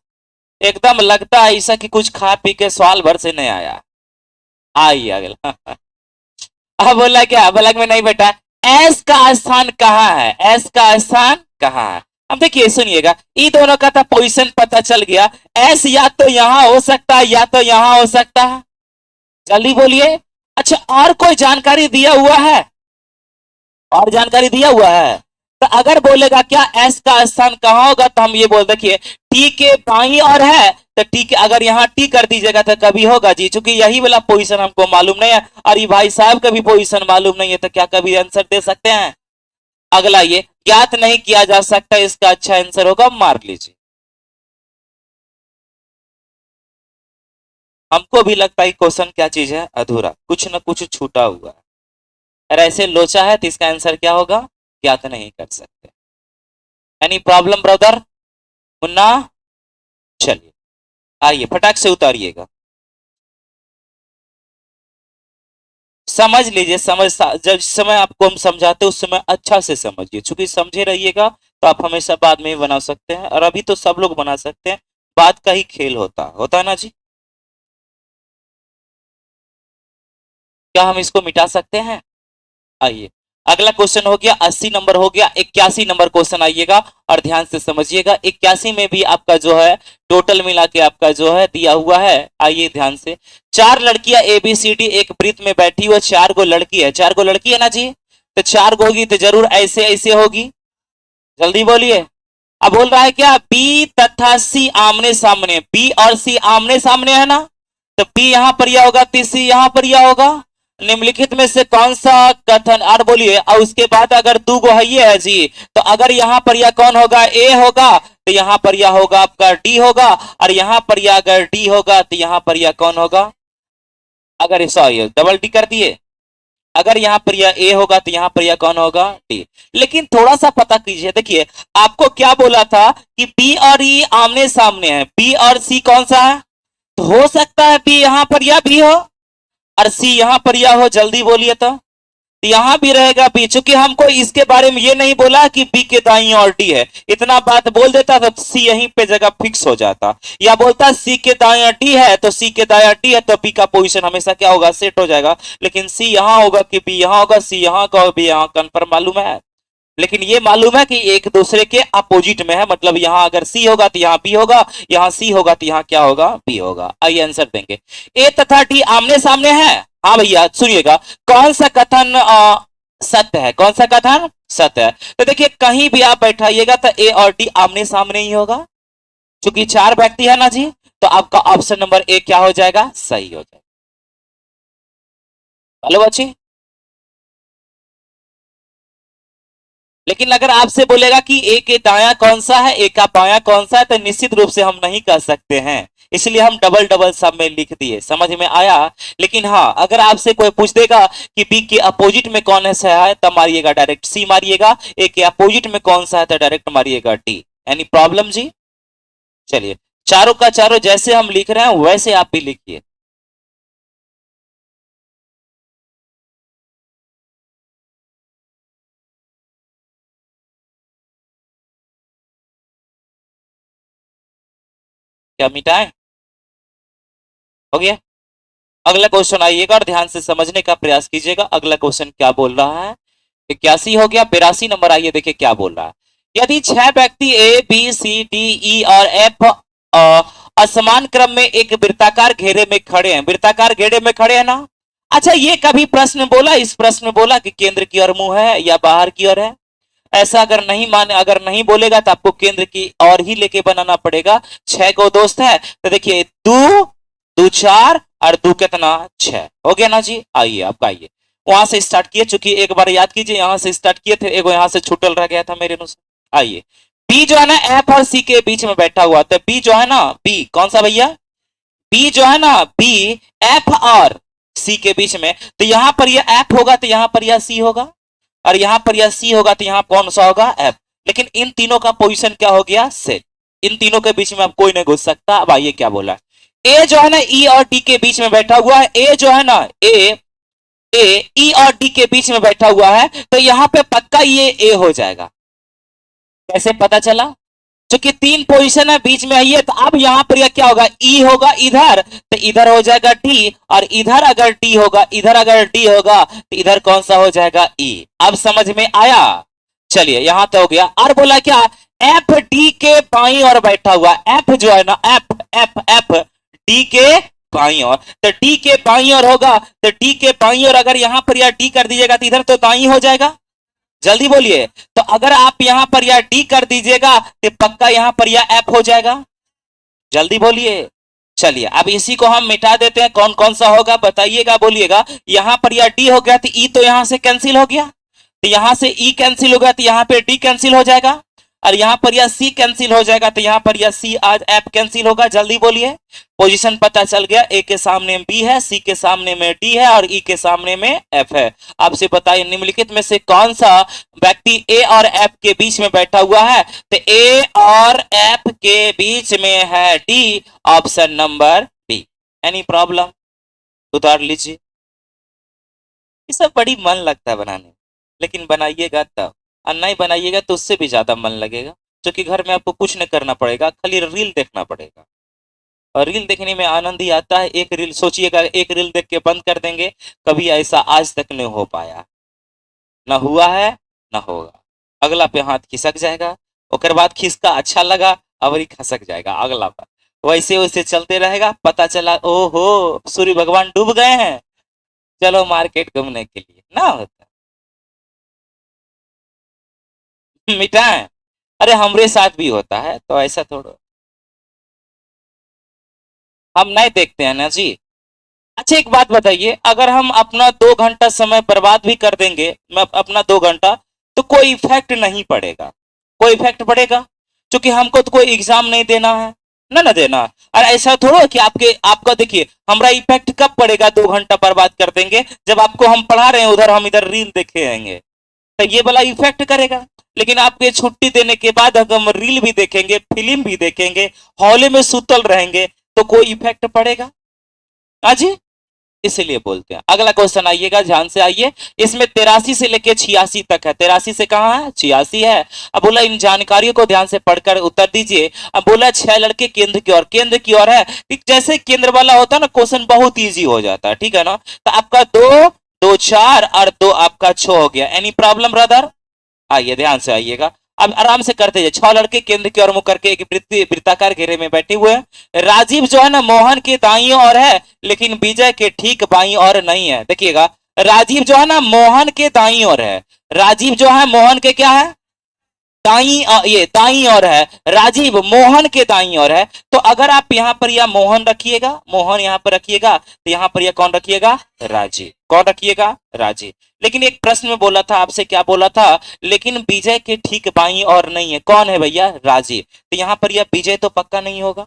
एकदम लगता है ऐसा कि कुछ खा पी के सवाल भर से नहीं आया। आइए अगला। अब बोला क्या, बलग में नहीं बैठा। एस का स्थान कहाँ है, एस का स्थान कहाँ है। अब देखिए सुनिएगा, इन दोनों का तो पोजीशन पता चल गया। एस या तो यहां हो सकता है या तो यहां हो सकता है। जल्दी बोलिए। अच्छा और कोई जानकारी दिया हुआ है, और जानकारी दिया हुआ है। तो अगर बोलेगा क्या एस का स्थान कहां होगा, तो हम ये बोल देखिए टी के बाई और है, तो टी के अगर यहाँ टी कर दीजिएगा तो कभी होगा जी, चूंकि यही वाला पोजीशन हमको मालूम नहीं है और ये भाई साहब का भी पोजीशन मालूम नहीं है, तो क्या कभी आंसर दे सकते हैं। अगला ये ज्ञात नहीं किया जा सकता, इसका अच्छा आंसर होगा मार लीजिए। हमको भी लगता है क्वेश्चन क्या चीज है, अधूरा, कुछ ना कुछ छूटा हुआ है। अगर ऐसे लोचा है तो इसका आंसर क्या होगा, ज्ञात नहीं कर सकते। Any problem brother Munna. चलिए आइए फटाक से उतारिएगा। समझ लीजिए, जब जिस समय आपको हम समझाते हैं उस समय अच्छा से समझिए, क्योंकि समझे रहिएगा तो आप हमेशा बाद में ही बना सकते हैं, और अभी तो सब लोग बना सकते हैं। बात का ही खेल होता है ना जी। क्या हम इसको मिटा सकते हैं। आइए अगला क्वेश्चन हो गया 80 नंबर, हो गया 81 नंबर क्वेश्चन। आइएगा और ध्यान से समझिएगा। 81 में भी आपका जो है टोटल मिला के आपका जो है दिया हुआ है। आइए ध्यान से। चार लड़कियां ए बी सी डी एक वृत्त में बैठी हुई, चार गो लड़की है, चार गो लड़की है ना जी। तो चार गो होगी तो जरूर ऐसे ऐसे होगी। जल्दी बोलिए। अब बोल रहा है क्या, बी तथा सी आमने सामने, बी और सी आमने सामने है ना, तो बी यहां पर यह होगा तो सी यहां पर यह होगा। निम्नलिखित में से कौन सा कथन, और बोलिए, और उसके बाद अगर दो गो है ये है जी, तो अगर यहां पर यह कौन होगा, ए होगा, तो यहां पर यह होगा आपका डी होगा, और यहां पर यह अगर डी होगा तो यहां पर यह कौन होगा, अगर सॉरी डबल डी कर दिए, अगर यहां पर यह ए होगा तो यहां पर यह कौन होगा, डी। लेकिन थोड़ा सा पता कीजिए, देखिए आपको क्या बोला था कि बी और ई आमने सामने है, बी और सी कौन सा है, तो हो सकता है बी यहां पर यह भी हो और सी यहां पर यह हो। जल्दी बोलिए। तो यहां भी रहेगा बी, चूंकि हमको इसके बारे में ये नहीं बोला कि बी के दाई और डी है, इतना बात बोल देता तो सी यहीं पे जगह फिक्स हो जाता, या बोलता सी के दाया डी है तो सी के दाया डी है, तो बी का पोजीशन हमेशा क्या होगा, सेट हो जाएगा। लेकिन सी यहां होगा कि बी यहां होगा, सी यहां का बी यहां, कंफर्म मालूम है। लेकिन ये मालूम है कि एक दूसरे के अपोजिट में है, मतलब यहां अगर सी होगा तो यहां बी होगा, यहां सी होगा तो यहां क्या होगा, बी होगा। आइए आंसर देंगे। ए तथा डी आमने सामने है। हाँ भैया सुनिएगा, कौन सा कथन सत्य है, कौन सा कथन सत्य है। तो देखिए कहीं भी आप बैठाइएगा तो ए और डी आमने सामने ही होगा, क्योंकि चार व्यक्ति है ना जी। तो आपका ऑप्शन नंबर ए क्या हो जाएगा, सही हो जाएगा। हेलो बच्ची। लेकिन अगर आपसे बोलेगा कि ए के दाया कौन सा है, ए का बाया कौन सा है, तो निश्चित रूप से हम नहीं कह सकते हैं, इसलिए हम डबल डबल सब में लिख दिए। समझ में आया। लेकिन हाँ अगर आपसे कोई पूछ देगा कि बी के अपोजिट में कौन सा है, तब मारिएगा डायरेक्ट सी मारिएगा, ए के अपोजिट में कौन सा है तो डायरेक्ट मारिएगा डी। एनी प्रॉब्लम जी। चलिए चारों का चारों जैसे हम लिख रहे हैं वैसे आप भी लिखिए। क्या मिटाए, हो गया। अगला क्वेश्चन आइएगा और ध्यान से समझने का प्रयास कीजिएगा। अगला क्वेश्चन क्या बोल रहा है? 81 हो गया, 82 नंबर आइए देखिए क्या बोल रहा है। यदि 6 व्यक्ति ए बी सी डी ई और एफ असमान क्रम में एक वृत्ताकार घेरे में खड़े हैं, वृत्ताकार घेरे में खड़े हैं ना। अच्छा, ये कभी प्रश्न बोला, इस प्रश्न में बोला कि केंद्र की ओर मुंह है या बाहर की ओर है? ऐसा अगर नहीं माने, अगर नहीं बोलेगा तो आपको केंद्र की ओर ही लेके बनाना पड़ेगा। 6 को दोस्त है तो देखिए 2 2 4 और 2 कितना 6 हो गया ना जी। आइए आपका, आइए वहां से स्टार्ट किए, चूंकि एक बार याद कीजिए यहां से स्टार्ट किए थे, एगो यहां से छूटल रह गया था मेरे अनुसार। आइए, बी जो है ना एफ और सी के बीच में बैठा हुआ, तो बी जो है ना, बी कौन सा भैया, बी जो है ना, बी एफ और सी के बीच में, तो यहां पर यह एफ होगा तो यहां पर यह सी होगा, और यहां पर यह सी होगा तो यहां कौन सा होगा, एफ। लेकिन इन तीनों का पोजीशन क्या हो गया, सेट। इन तीनों के बीच में अब कोई नहीं घुस सकता। अब आइए क्या बोला, ए जो है ना ई और डी के बीच में बैठा हुआ है, ए जो है ना, ए ई और डी के बीच में बैठा हुआ है, तो यहां पे पक्का ये ए हो जाएगा। कैसे पता चला? क्योंकि 3 पोजीशन है बीच में है, तो अब यहां पर यह क्या होगा, ई होगा इधर, तो इधर हो जाएगा डी, और इधर अगर डी होगा, इधर अगर डी होगा तो इधर कौन सा हो जाएगा, ई। अब समझ में आया? चलिए यहां तो हो गया। और बोला क्या, एफ डी के बाई और बैठा हुआ, एफ जो है ना, एफ एफ एफ डी के बाई और, तो डी के बाई और होगा, तो डी के बाई और अगर यहां पर यह डी कर दीजिएगा तो इधर तो दाई हो जाएगा। जल्दी बोलिए, तो अगर आप यहां पर यह डी कर दीजिएगा तो पक्का यहां पर यह एफ हो जाएगा। जल्दी बोलिए। चलिए अब इसी को हम मिटा देते हैं, कौन कौन सा होगा बताइएगा, बोलिएगा। यहां पर यह डी हो गया तो ई तो यहां से कैंसिल हो गया, तो यहां से ई कैंसिल हो गया तो यहां पे डी कैंसिल हो जाएगा, और यहां पर यह सी कैंसिल हो जाएगा तो यहां पर यह सी आज एफ कैंसिल होगा। जल्दी बोलिए। पोजीशन पता चल गया, ए के सामने बी है, सी के सामने में डी है, और ई के सामने में एफ है। आपसे बताइए निम्नलिखित में से कौन सा व्यक्ति ए और एफ के बीच में बैठा हुआ है? तो ए और एफ के बीच में है D, option number B. Any problem? उतार लीजिए। ये सब बड़ी मन लगता है बनाने, लेकिन बनाइएगा तब, और नहीं बनाइएगा तो उससे भी ज्यादा मन लगेगा, क्योंकि घर में आपको कुछ नहीं करना पड़ेगा, खाली रील देखना पड़ेगा। और रील देखने में आनंद ही आता है। एक रील सोचिएगा, एक रील देख के बंद कर देंगे, कभी ऐसा आज तक नहीं हो पाया, ना हुआ है ना होगा। अगला पे हाथ खिसक जाएगा, उसके बाद खिसका अच्छा लगा और ही खसक जाएगा अगला पर, वैसे वैसे चलते रहेगा। पता चला ओहो सूर्य भगवान डूब गए हैं, चलो मार्केट घूमने के लिए, ना होता मिटाएं। अरे हमरे साथ भी होता है, तो ऐसा थोड़ा हम नहीं देखते हैं ना जी। अच्छा एक बात बताइए, अगर हम अपना 2 घंटा समय बर्बाद भी कर देंगे, मैं अपना 2 घंटा, तो कोई इफेक्ट नहीं पड़ेगा। कोई इफेक्ट पड़ेगा? क्योंकि हमको तो कोई एग्जाम नहीं देना है, ना ना देना। और ऐसा थोड़ा कि आपका देखिए, हमारा इफेक्ट कब पड़ेगा 2 घंटा बर्बाद कर देंगे, जब आपको हम पढ़ा रहे हैं उधर हम इधर रील देखे रहेंगे, तो ये वाला इफेक्ट करेगा। लेकिन आपके छुट्टी देने के बाद अगर हम रील भी देखेंगे, फिल्म भी देखेंगे, हॉले में सुतल रहेंगे, तो कोई इफेक्ट पड़ेगा? हाँ जी, इसीलिए बोलते हैं। अगला क्वेश्चन आइएगा, ध्यान से आइए। इसमें 83 से लेके 86 तक है। 83 से कहाँ है, 86 है। अब बोला इन जानकारियों को ध्यान से पढ़कर उत्तर दीजिए। अब बोला 6 लड़के केंद्र की ओर, केंद्र की ओर है। जैसे केंद्र वाला होता है ना, क्वेश्चन बहुत ईजी हो जाता है, ठीक है ना। तो आपका 2 2 4 और 2 आपका 6 हो गया। Any problem brother? आइए ध्यान से आइएगा, अब आराम से करते जाइए। 6 लड़के केंद्र की ओर मुख करके एक वृत्ताकार घेरे में बैठे हुए हैं। राजीव जो है ना मोहन के दाईं ओर है, लेकिन विजय के ठीक बाईं ओर नहीं है। देखिएगा, राजीव जो है ना मोहन के दाईं ओर है, राजीव जो है मोहन के क्या है, दाई, ये दाई और है, राजीव मोहन के दाई और है। तो अगर आप यहाँ पर यह मोहन रखिएगा, मोहन यहाँ पर रखिएगा, तो यहाँ पर यह कौन रखिएगा, राजीव। कौन रखिएगा, राजीव। लेकिन एक प्रश्न में बोला था आपसे, क्या बोला था, लेकिन विजय के ठीक बाई और नहीं है। कौन है भैया, राजीव। तो यहाँ पर यह विजय तो पक्का नहीं होगा,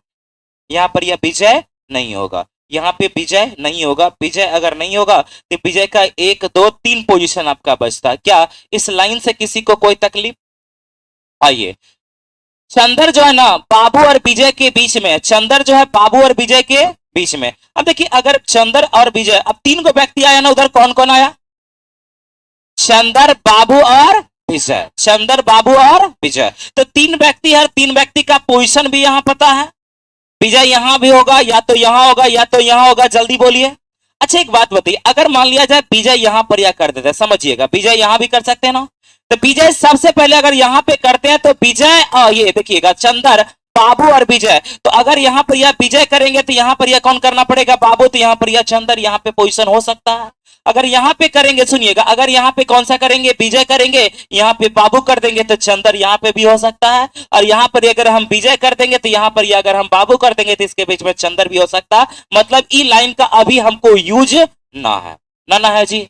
यहाँ पर यह विजय नहीं होगा, यहाँ पे विजय नहीं होगा। विजय अगर नहीं होगा तो विजय का 1 2 3 पोजीशन आपका बचता है। क्या इस लाइन से किसी को कोई तकलीफ? आइए, चंदर जो है ना बाबू और विजय के बीच में, चंदर जो है बाबू और विजय के बीच में। अब देखिए, अगर चंदर और विजय, अब 3 को व्यक्ति आया ना, उधर कौन कौन आया, चंदर बाबू और विजय, चंदर बाबू और विजय। तो 3 व्यक्ति है, 3 व्यक्ति का पोजीशन भी यहां पता है। विजय यहां भी होगा, या तो यहां होगा, या तो यहां होगा। जल्दी बोलिए। अच्छा एक बात बताइए, अगर मान लिया जाए विजय यहां पर या कर देता है, समझिएगा विजय यहां भी कर सकते हैं ना, तो विजय सबसे पहले अगर यहां पे करते हैं तो विजय ये देखिएगा चंदर, बाबू और विजय, तो अगर यहां पर यह विजय करेंगे तो यहां पर यह कौन करना पड़ेगा, बाबू, तो यहां पर यह चंदर, यहां पे पोजीशन हो सकता है। अगर यहां पे करेंगे, सुनिएगा, अगर यहां पे कौन सा करेंगे, विजय करेंगे, यहां पे बाबू कर देंगे तो चंदर यहां पे भी हो सकता है, और यहां पर अगर हम विजय कर देंगे तो यहां पर अगर हम बाबू कर देंगे तो इसके बीच में चंदर भी हो सकता है। मतलब ई लाइन का अभी हमको यूज ना है, ना है जी,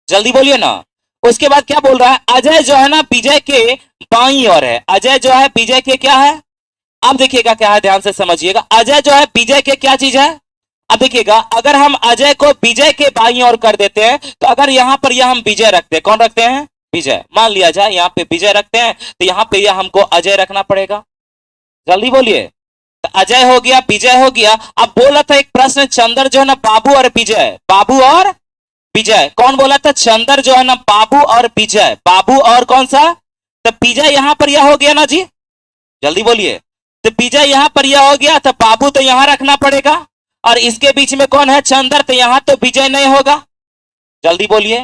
जल्दी बोलिए ना। उसके बाद क्या बोल रहा है, अजय जो है ना विजय के बाई और है, अजय जो है विजय के क्या है, अब देखिएगा क्या है, ध्यान से समझिएगा, अजय जो है विजय के क्या चीज है। अब देखिएगा अगर हम अजय को विजय के बाईं ओर कर देते हैं तो अगर यहां पर यह हम विजय रखते हैं, कौन रखते हैं, विजय, मान लिया जाए यहां पे विजय रखते हैं तो यहां पे यह हमको अजय रखना पड़ेगा, जल्दी बोलिए। तो अजय हो गया, विजय हो गया। अब बोला था एक प्रश्न, चंदर जो है ना बाबू और विजय, बाबू और विजय, कौन बोला था, चंदर जो है ना बाबू और विजय, बाबू और कौन सा, तो विजय यहां पर यह हो गया ना जी, जल्दी बोलिए। तो विजय यहां पर यह हो गया, तो बाबू तो यहां रखना पड़ेगा, और इसके बीच में कौन है, चंदर, तो यहां तो विजय नहीं होगा, जल्दी बोलिए।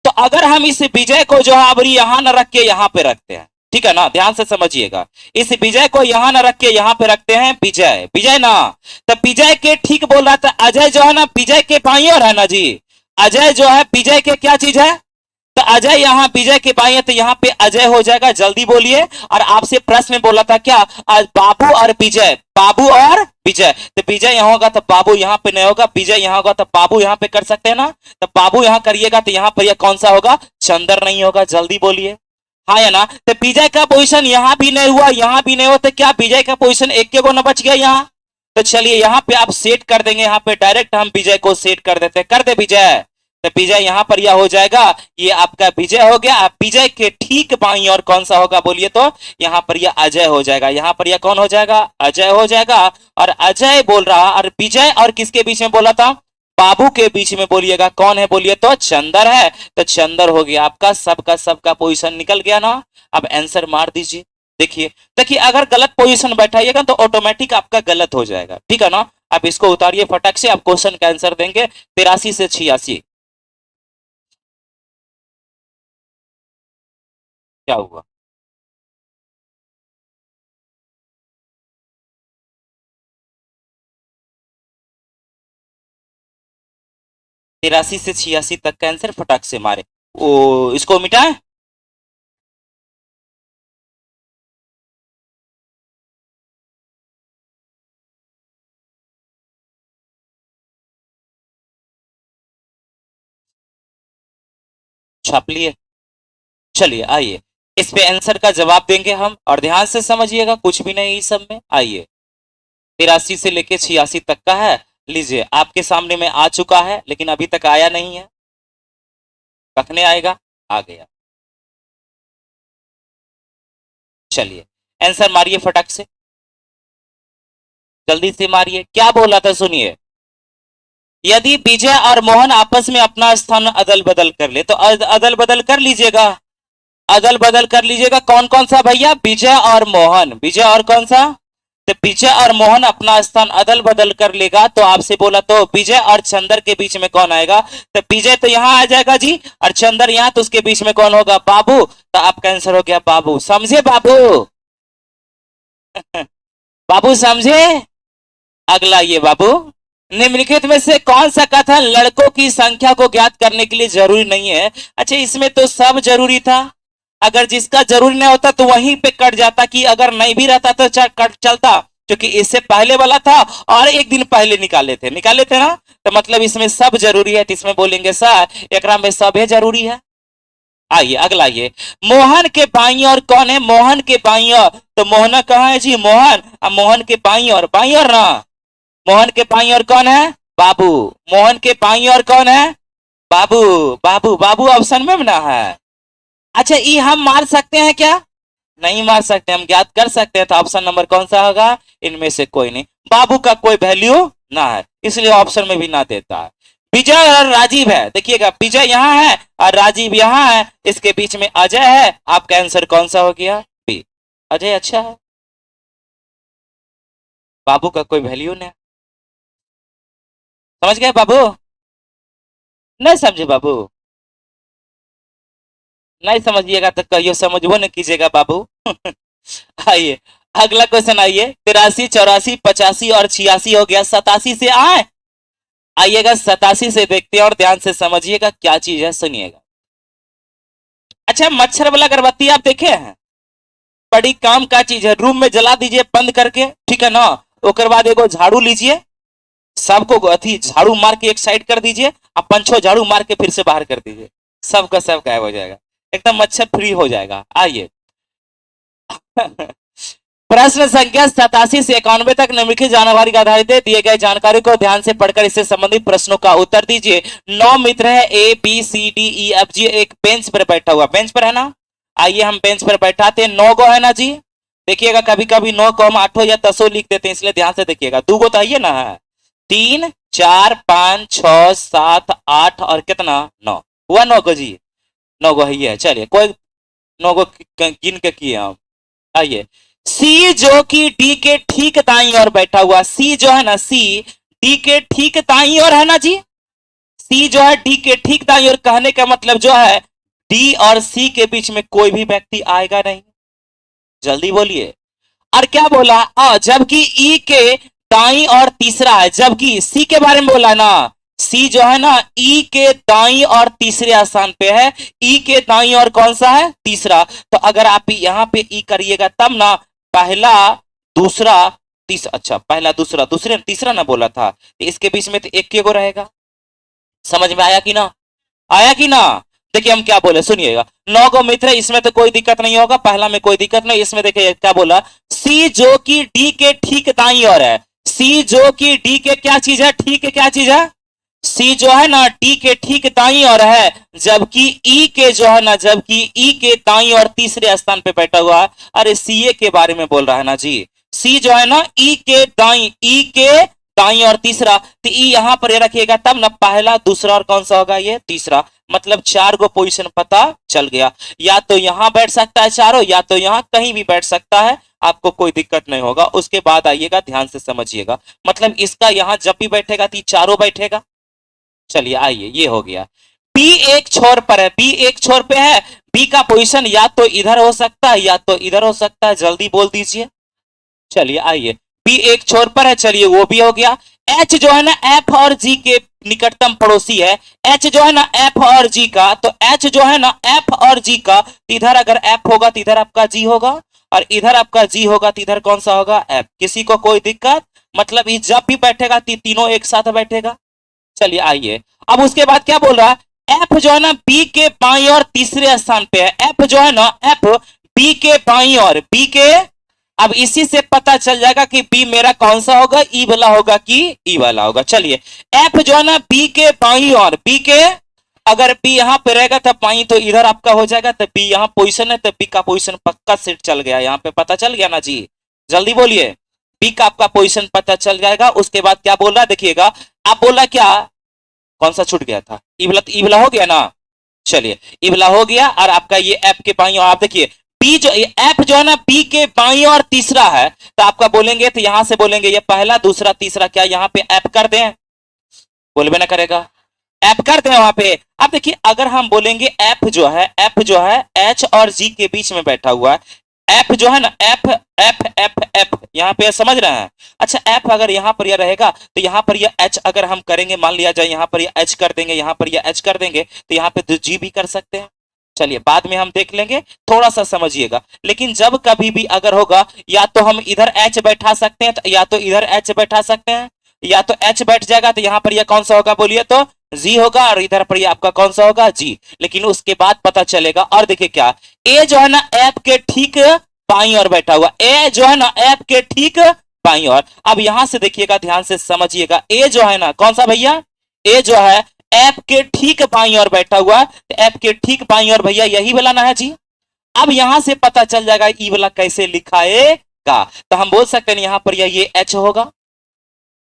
तो अगर हम इस विजय को जो है अब यहां न रख के यहां पे रखते हैं, ठीक है ना, ध्यान से समझिएगा, इस विजय को यहां न रख के यहां पे रखते हैं विजय, विजय ना, तो विजय के ठीक बोल रहा था, अजय जो है ना विजय के बाईं ओर है ना जी, अजय जो है विजय के क्या चीज है, तो अजय यहाँ विजय के बाई है तो यहाँ पे अजय हो जाएगा, जल्दी बोलिए। और आपसे प्रश्न में बोला था क्या, आज बाबू और विजय, बाबू और विजय, तो विजय यहाँ होगा तो बाबू यहाँ पे नहीं होगा, विजय यहाँ होगा तो बाबू यहाँ पे कर सकते हैं ना, तो बाबू यहाँ करिएगा तो यहाँ पर यह कौन सा होगा, चंदर नहीं होगा, जल्दी बोलिए, हाँ या ना। तो विजय का पोजीशन यहाँ भी नहीं हुआ, यहाँ भी नहीं हुआ, तो क्या विजय का पोजीशन एक के को न बच गया यहाँ, तो चलिए यहाँ पे आप सेट कर देंगे, यहाँ पे डायरेक्ट हम विजय को सेट कर देते हैं, कर दे विजय, तो विजय यहां पर यह हो जाएगा, ये आपका विजय हो गया। विजय के ठीक बाईं और कौन सा होगा बोलिए, तो यहां पर यह अजय हो जाएगा, यहां पर यह कौन हो जाएगा, अजय हो जाएगा। और अजय बोल रहा, और विजय और किसके बीच में बोला था, बाबू के बीच में बोलिएगा, कौन है बोलिए, तो चंदर है, तो चंदर हो गया आपका, सबका पोजीशन निकल गया ना। अब आंसर मार दीजिए, देखिए देखिए, अगर गलत पोजीशन बैठाइएगा तो ऑटोमेटिक आपका गलत हो जाएगा, ठीक है ना। अब इसको उतारिए फटक से, आप क्वेश्चन का आंसर देंगे 83 से 86, क्या हुआ, 83 से 86 तक का आंसर फटाक से मारे, ओ इसको मिटाए, छाप लिए, चलिए आइए, इस पे आंसर का जवाब देंगे हम, और ध्यान से समझिएगा, कुछ भी नहीं इस सब में, आइए 83 से लेके 86 तक का है, लीजिए आपके सामने में आ चुका है, लेकिन अभी तक आया नहीं है, कखने आएगा, आ गया, चलिए आंसर मारिए फटक से, जल्दी से मारिए, क्या बोला था सुनिए, यदि विजय और मोहन आपस में अपना स्थान अदल बदल कर ले, तो अदल बदल कर लीजिएगा, अदल बदल कर लीजिएगा, कौन कौन सा भैया, विजय और मोहन, विजय और कौन सा, तो विजय और मोहन अपना स्थान अदल बदल कर लेगा, तो आपसे बोला तो विजय और चंदर के बीच में कौन आएगा, तो विजय तो यहाँ आ जाएगा जी, और चंदर यहाँ, तो उसके बीच में कौन होगा, बाबू, तो आपका आंसर हो गया बाबू, समझे बाबू बाबू समझे। अगला ये बाबू, निम्नलिखित में से कौन सा कथन लड़कों की संख्या को ज्ञात करने के लिए जरूरी नहीं है, अच्छा इसमें तो सब जरूरी था, अगर जिसका जरूरी नहीं होता तो वहीं पे कट जाता, कि अगर नहीं भी रहता तो कट चलता, क्योंकि इससे पहले वाला था और एक दिन पहले निकाले थे ना, तो मतलब इसमें सब जरूरी है, तो इसमें बोलेंगे सर एक में सब है जरूरी है। आइए अगला, ये मोहन के बाई और कौन है, मोहन के बाई और, तो मोहना कहाँ है जी, मोहन, अब मोहन के बाई और ना, मोहन के बाई और कौन है, बाबू, मोहन के बाई और कौन है, बाबू, बाबू बाबू ऑप्शन में ना है। अच्छा ये हम मार सकते हैं क्या, नहीं मार सकते, हम ज्ञात कर सकते हैं, तो ऑप्शन नंबर कौन सा होगा, इनमें से कोई नहीं, बाबू का कोई वैल्यू ना है, इसलिए ऑप्शन में भी ना देता है। विजय और राजीव है, देखिएगा विजय यहाँ है और राजीव यहाँ है, इसके बीच में अजय है, आपका आंसर कौन सा हो गया, बी, अजय अच्छा है, बाबू का कोई वैल्यू नहीं, समझ गए बाबू। नहीं समझे बाबू? नहीं समझिएगा तो कहियो समझबो न कीजिएगा बाबू। आइए अगला क्वेश्चन, आइए 83, 84, 85 और 86 हो गया, 87 से आए। आइएगा 87 से देखते हैं और ध्यान से समझिएगा क्या चीज है, सुनिएगा। अच्छा, मच्छर वाला अगरबत्ती आप देखे हैं? बड़ी काम का चीज है, रूम में जला दीजिए बंद करके, ठीक है ना। उसके बाद एगो झाड़ू लीजिए, सबको अथी झाड़ू मार के एक साइड कर दीजिए, और पंचो झाड़ू मार के फिर से बाहर कर दीजिए, सबका सब गायब हो जाएगा, एकदम मच्छर फ्री हो जाएगा। आइए। प्रश्न संख्या 87 से 91 तक निम्नलिखित जानकारी के आधारित दिए गए जानकारी को ध्यान से पढ़कर इससे संबंधित प्रश्नों का उत्तर दीजिए। 9 मित्र है, A B C D E F G, एक बेंच पर बैठा हुआ, बेंच पर है ना। आइए हम बेंच पर बैठाते हैं, 9 गो है ना जी। देखिएगा कभी कभी 9 को हम 8 या 10 लिख देते हैं, इसलिए ध्यान से देखिएगा। 2 गो तो है ना, है 3 4 5 6 7 8 और कितना 9 हुआ, 9 गो जी, 9 गो है। चलिए कोई 9 गो गिन के किए हम। आइए, सी जो कि डी के ठीक दाई और बैठा हुआ, सी जो है ना, सी डी के ठीक दाई और है ना जी। सी जो है डी के ठीक दाई और, कहने का मतलब जो है डी और सी के बीच में कोई भी व्यक्ति आएगा नहीं, जल्दी बोलिए। और क्या बोला, जबकि ई के दाई और तीसरा है, जबकि सी के बारे में बोला ना, सी जो है ना ई के दाई और तीसरे स्थान पे है, ई के दाई और कौन सा है, तीसरा। तो अगर आप यहाँ पे ई करिएगा तब ना, पहला दूसरा तीसरा, अच्छा पहला दूसरा, दूसरे तीसरा ना बोला था, तो इसके बीच में तो एक के गो रहेगा। समझ में आया कि ना, आया कि ना। देखिए हम क्या बोले, सुनिएगा। 9 गो मित्र है, इसमें तो कोई दिक्कत नहीं होगा, पहला में कोई दिक्कत नहीं। इसमें देखिए क्या बोला, सी जो कि डी के ठीक दाई और है, सी जो कि डी के क्या चीज है, ठीक है क्या चीज है, सी जो है ना डी के ठीक दाई और है, जबकि ई के जो है ना, जबकि ई के दाई और तीसरे स्थान पे बैठा हुआ है। अरे सी ए के बारे में बोल रहा है ना जी, सी जो है ना ई के दाई, ई के दाई और तीसरा, तो ई यहां पर ये रखिएगा तब ना, पहला दूसरा और कौन सा होगा, ये तीसरा। मतलब 4 गो पोजीशन पता चल गया, या तो यहां बैठ सकता है चारों, या तो यहां कहीं भी बैठ सकता है, आपको कोई दिक्कत नहीं होगा। उसके बाद आइएगा ध्यान से समझिएगा, मतलब इसका यहां जब भी बैठेगा तो चारों बैठेगा। चलिए आइए, ये हो गया। बी एक छोर पर है, बी एक छोर पे है, बी का पोजीशन या तो इधर हो सकता है या तो इधर हो सकता है, जल्दी बोल दीजिए। चलिए आइए, बी एक छोर पर है, चलिए वो भी हो गया। एच जो है ना एफ और जी के निकटतम पड़ोसी है, एच जो है ना एफ और जी का, तो एच जो है ना एफ और जी का, इधर अगर एफ होगा तो इधर आपका जी होगा, और इधर आपका जी होगा तो इधर कौन सा होगा, एफ। किसी को कोई दिक्कत, मतलब ये जब भी बैठेगा तीनों एक साथ बैठेगा। चलिए आइए, अब उसके बाद क्या बोल रहा है, एफ जो है ना बी के बाई और तीसरे स्थान पे है, एफ जो है ना एफ बी के बाई और, बी के, अब इसी से पता चल जाएगा कि बी मेरा कौन सा होगा, ई वाला होगा कि ई वाला होगा। चलिए, एफ जो है ना बी के बाई और, बी के, अगर बी यहां पे रहेगा तब बाई तो इधर आपका हो जाएगा, तो बी यहां पोजीशन है, तो बी का पोजीशन पक्का सेट चल गया, यहाँ पे पता चल गया ना जी, जल्दी बोलिए। बी का आपका पोजीशन पता चल जाएगा। उसके बाद क्या बोल रहा है, देखिएगा, आप बोला क्या, कौन सा छूट गया था, इबला, तो इबला हो गया ना। चलिए इबला हो गया, और आपका ये एफ के बाई और, आप देखिए बी जो, एफ जो है ना बी के बाई और तीसरा है, तो आपका बोलेंगे तो यहां से बोलेंगे ये पहला दूसरा तीसरा, क्या यहाँ पे एफ कर दें, बोलबे ना करेगा, एफ कर दें वहां पे। अब देखिए अगर हम बोलेंगे एफ जो है, एफ जो है एच और जी के बीच में बैठा हुआ है, एफ जो है ना एफ एफ एफ एफ, यहाँ पे समझ रहे हैं। अच्छा एफ अगर यहाँ पर यह रहेगा तो यहाँ पर यह एच अगर हम करेंगे, मान लिया जाए यहाँ पर यह एच कर देंगे, यहाँ पर यह एच कर देंगे, तो यहाँ पे जी भी कर सकते हैं। चलिए बाद में हम देख लेंगे, थोड़ा सा समझिएगा। लेकिन जब कभी भी अगर होगा, या तो हम इधर एच बैठा सकते हैं, या तो इधर एच बैठा सकते हैं, या तो एच बैठ जाएगा तो यहाँ पर यह कौन सा होगा, बोलिए तो जी होगा, और इधर पर ये आपका कौन सा होगा, जी। लेकिन उसके बाद पता चलेगा। और देखिए क्या, ए जो है ना एफ के ठीक बाई और बैठा हुआ, ए जो है ना एफ के ठीक बाई और। अब यहां से देखिएगा, ध्यान से समझिएगा, ए जो है ना कौन सा भैया, ए जो है एफ के ठीक बाई और बैठा हुआ, तो एफ के ठीक बाई और भैया यही वाला ना है जी। अब यहां से पता चल जाएगा ई वाला कैसे लिखाएगा, तो हम बोल सकते हैं यहां पर ये एच होगा,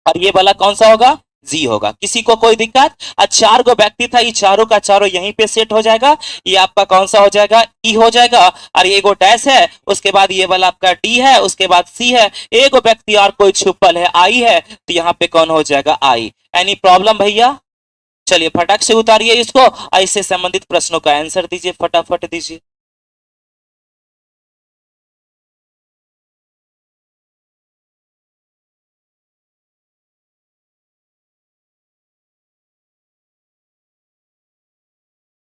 और ये वाला कौन सा होगा, जी होगा। किसी को कोई दिक्कत, आज 4 गो व्यक्ति था, ये चारों का चारों यहीं पे सेट हो जाएगा। ये आपका कौन सा हो जाएगा, ई हो जाएगा, और ये गो डैश है, उसके बाद ये वाला आपका डी है, उसके बाद सी है, एक व्यक्ति और कोई छुपल है, आई है, तो यहाँ पे कौन हो जाएगा, आई। एनी प्रॉब्लम भैया, चलिए फटाक से उतारिए इसको, इससे संबंधित प्रश्नों का आंसर दीजिए, फटाफट दीजिए।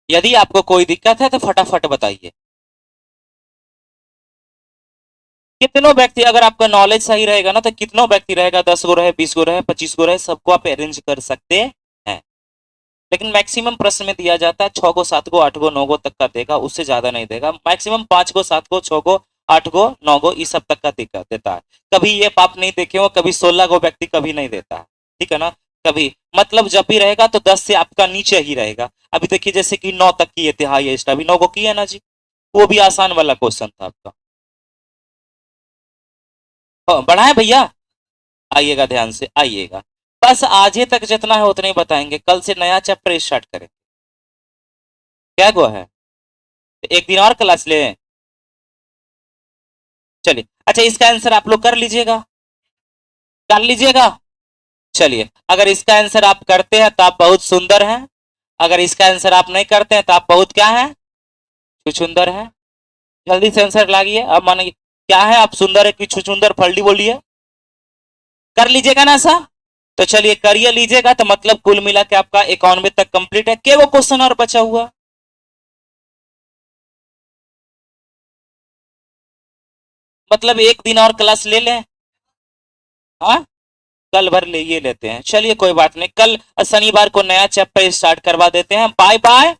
यदि आपको कोई दिक्कत है तो फटाफट बताइए। कितनों व्यक्ति, अगर आपका नॉलेज सही रहेगा ना तो कितनों व्यक्ति रहेगा, 10 गो रहे, 20 गो रहे, 25 गो रहे, सबको आप अरेंज कर सकते हैं। लेकिन मैक्सिमम प्रश्न में दिया जाता है 6 गो, 7 गो, 8 गो, 9 गो तक का देगा, उससे ज्यादा नहीं देगा। मैक्सिमम 5 गो, 7 गो, 6 गो, 8 गो, 9 गो, इस सब तक का देता है। कभी ये आप नहीं देखे हो, कभी 16 गो व्यक्ति कभी नहीं देता है, ठीक है ना। कभी मतलब जब भी रहेगा तो 10 से आपका नीचे ही रहेगा। अभी देखिए जैसे कि 9 तक की ये तिहाई है, अभी 9 गो की है ना जी, वो भी आसान वाला क्वेश्चन था आपका। बढ़ाए भैया, आइएगा ध्यान से आइएगा। बस आज ही तक जितना है उतना ही बताएंगे, कल से नया चैप्टर स्टार्ट करें। क्या गो है, एक दिन और क्लास ले। चलिए अच्छा, इसका आंसर आप लोग कर लीजिएगा, कर लीजिएगा। चलिए अगर इसका आंसर आप करते हैं तो आप बहुत सुंदर हैं, अगर इसका आंसर आप नहीं करते हैं तो आप बहुत क्या है, छुछुंदर है। जल्दी से आंसर लागिए, अब मानिए क्या है, आप सुंदर है कि छुछुंदर, फल्डी बोलिए। कर लीजिएगा ना ऐसा, तो चलिए करिए लीजिएगा, तो मतलब कुल मिला के आपका 91 तक कंप्लीट है। क्या वो क्वेश्चन और बचा हुआ, मतलब एक दिन और क्लास ले लें। हाँ, कल भर ले ये लेते हैं, चलिए कोई बात नहीं, कल शनिवार को नया चैप्टर स्टार्ट करवा देते हैं। Bye bye,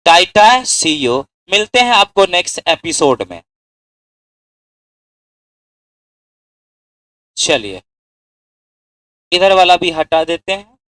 tata, see you, मिलते हैं आपको नेक्स्ट एपिसोड में। चलिए इधर वाला भी हटा देते हैं।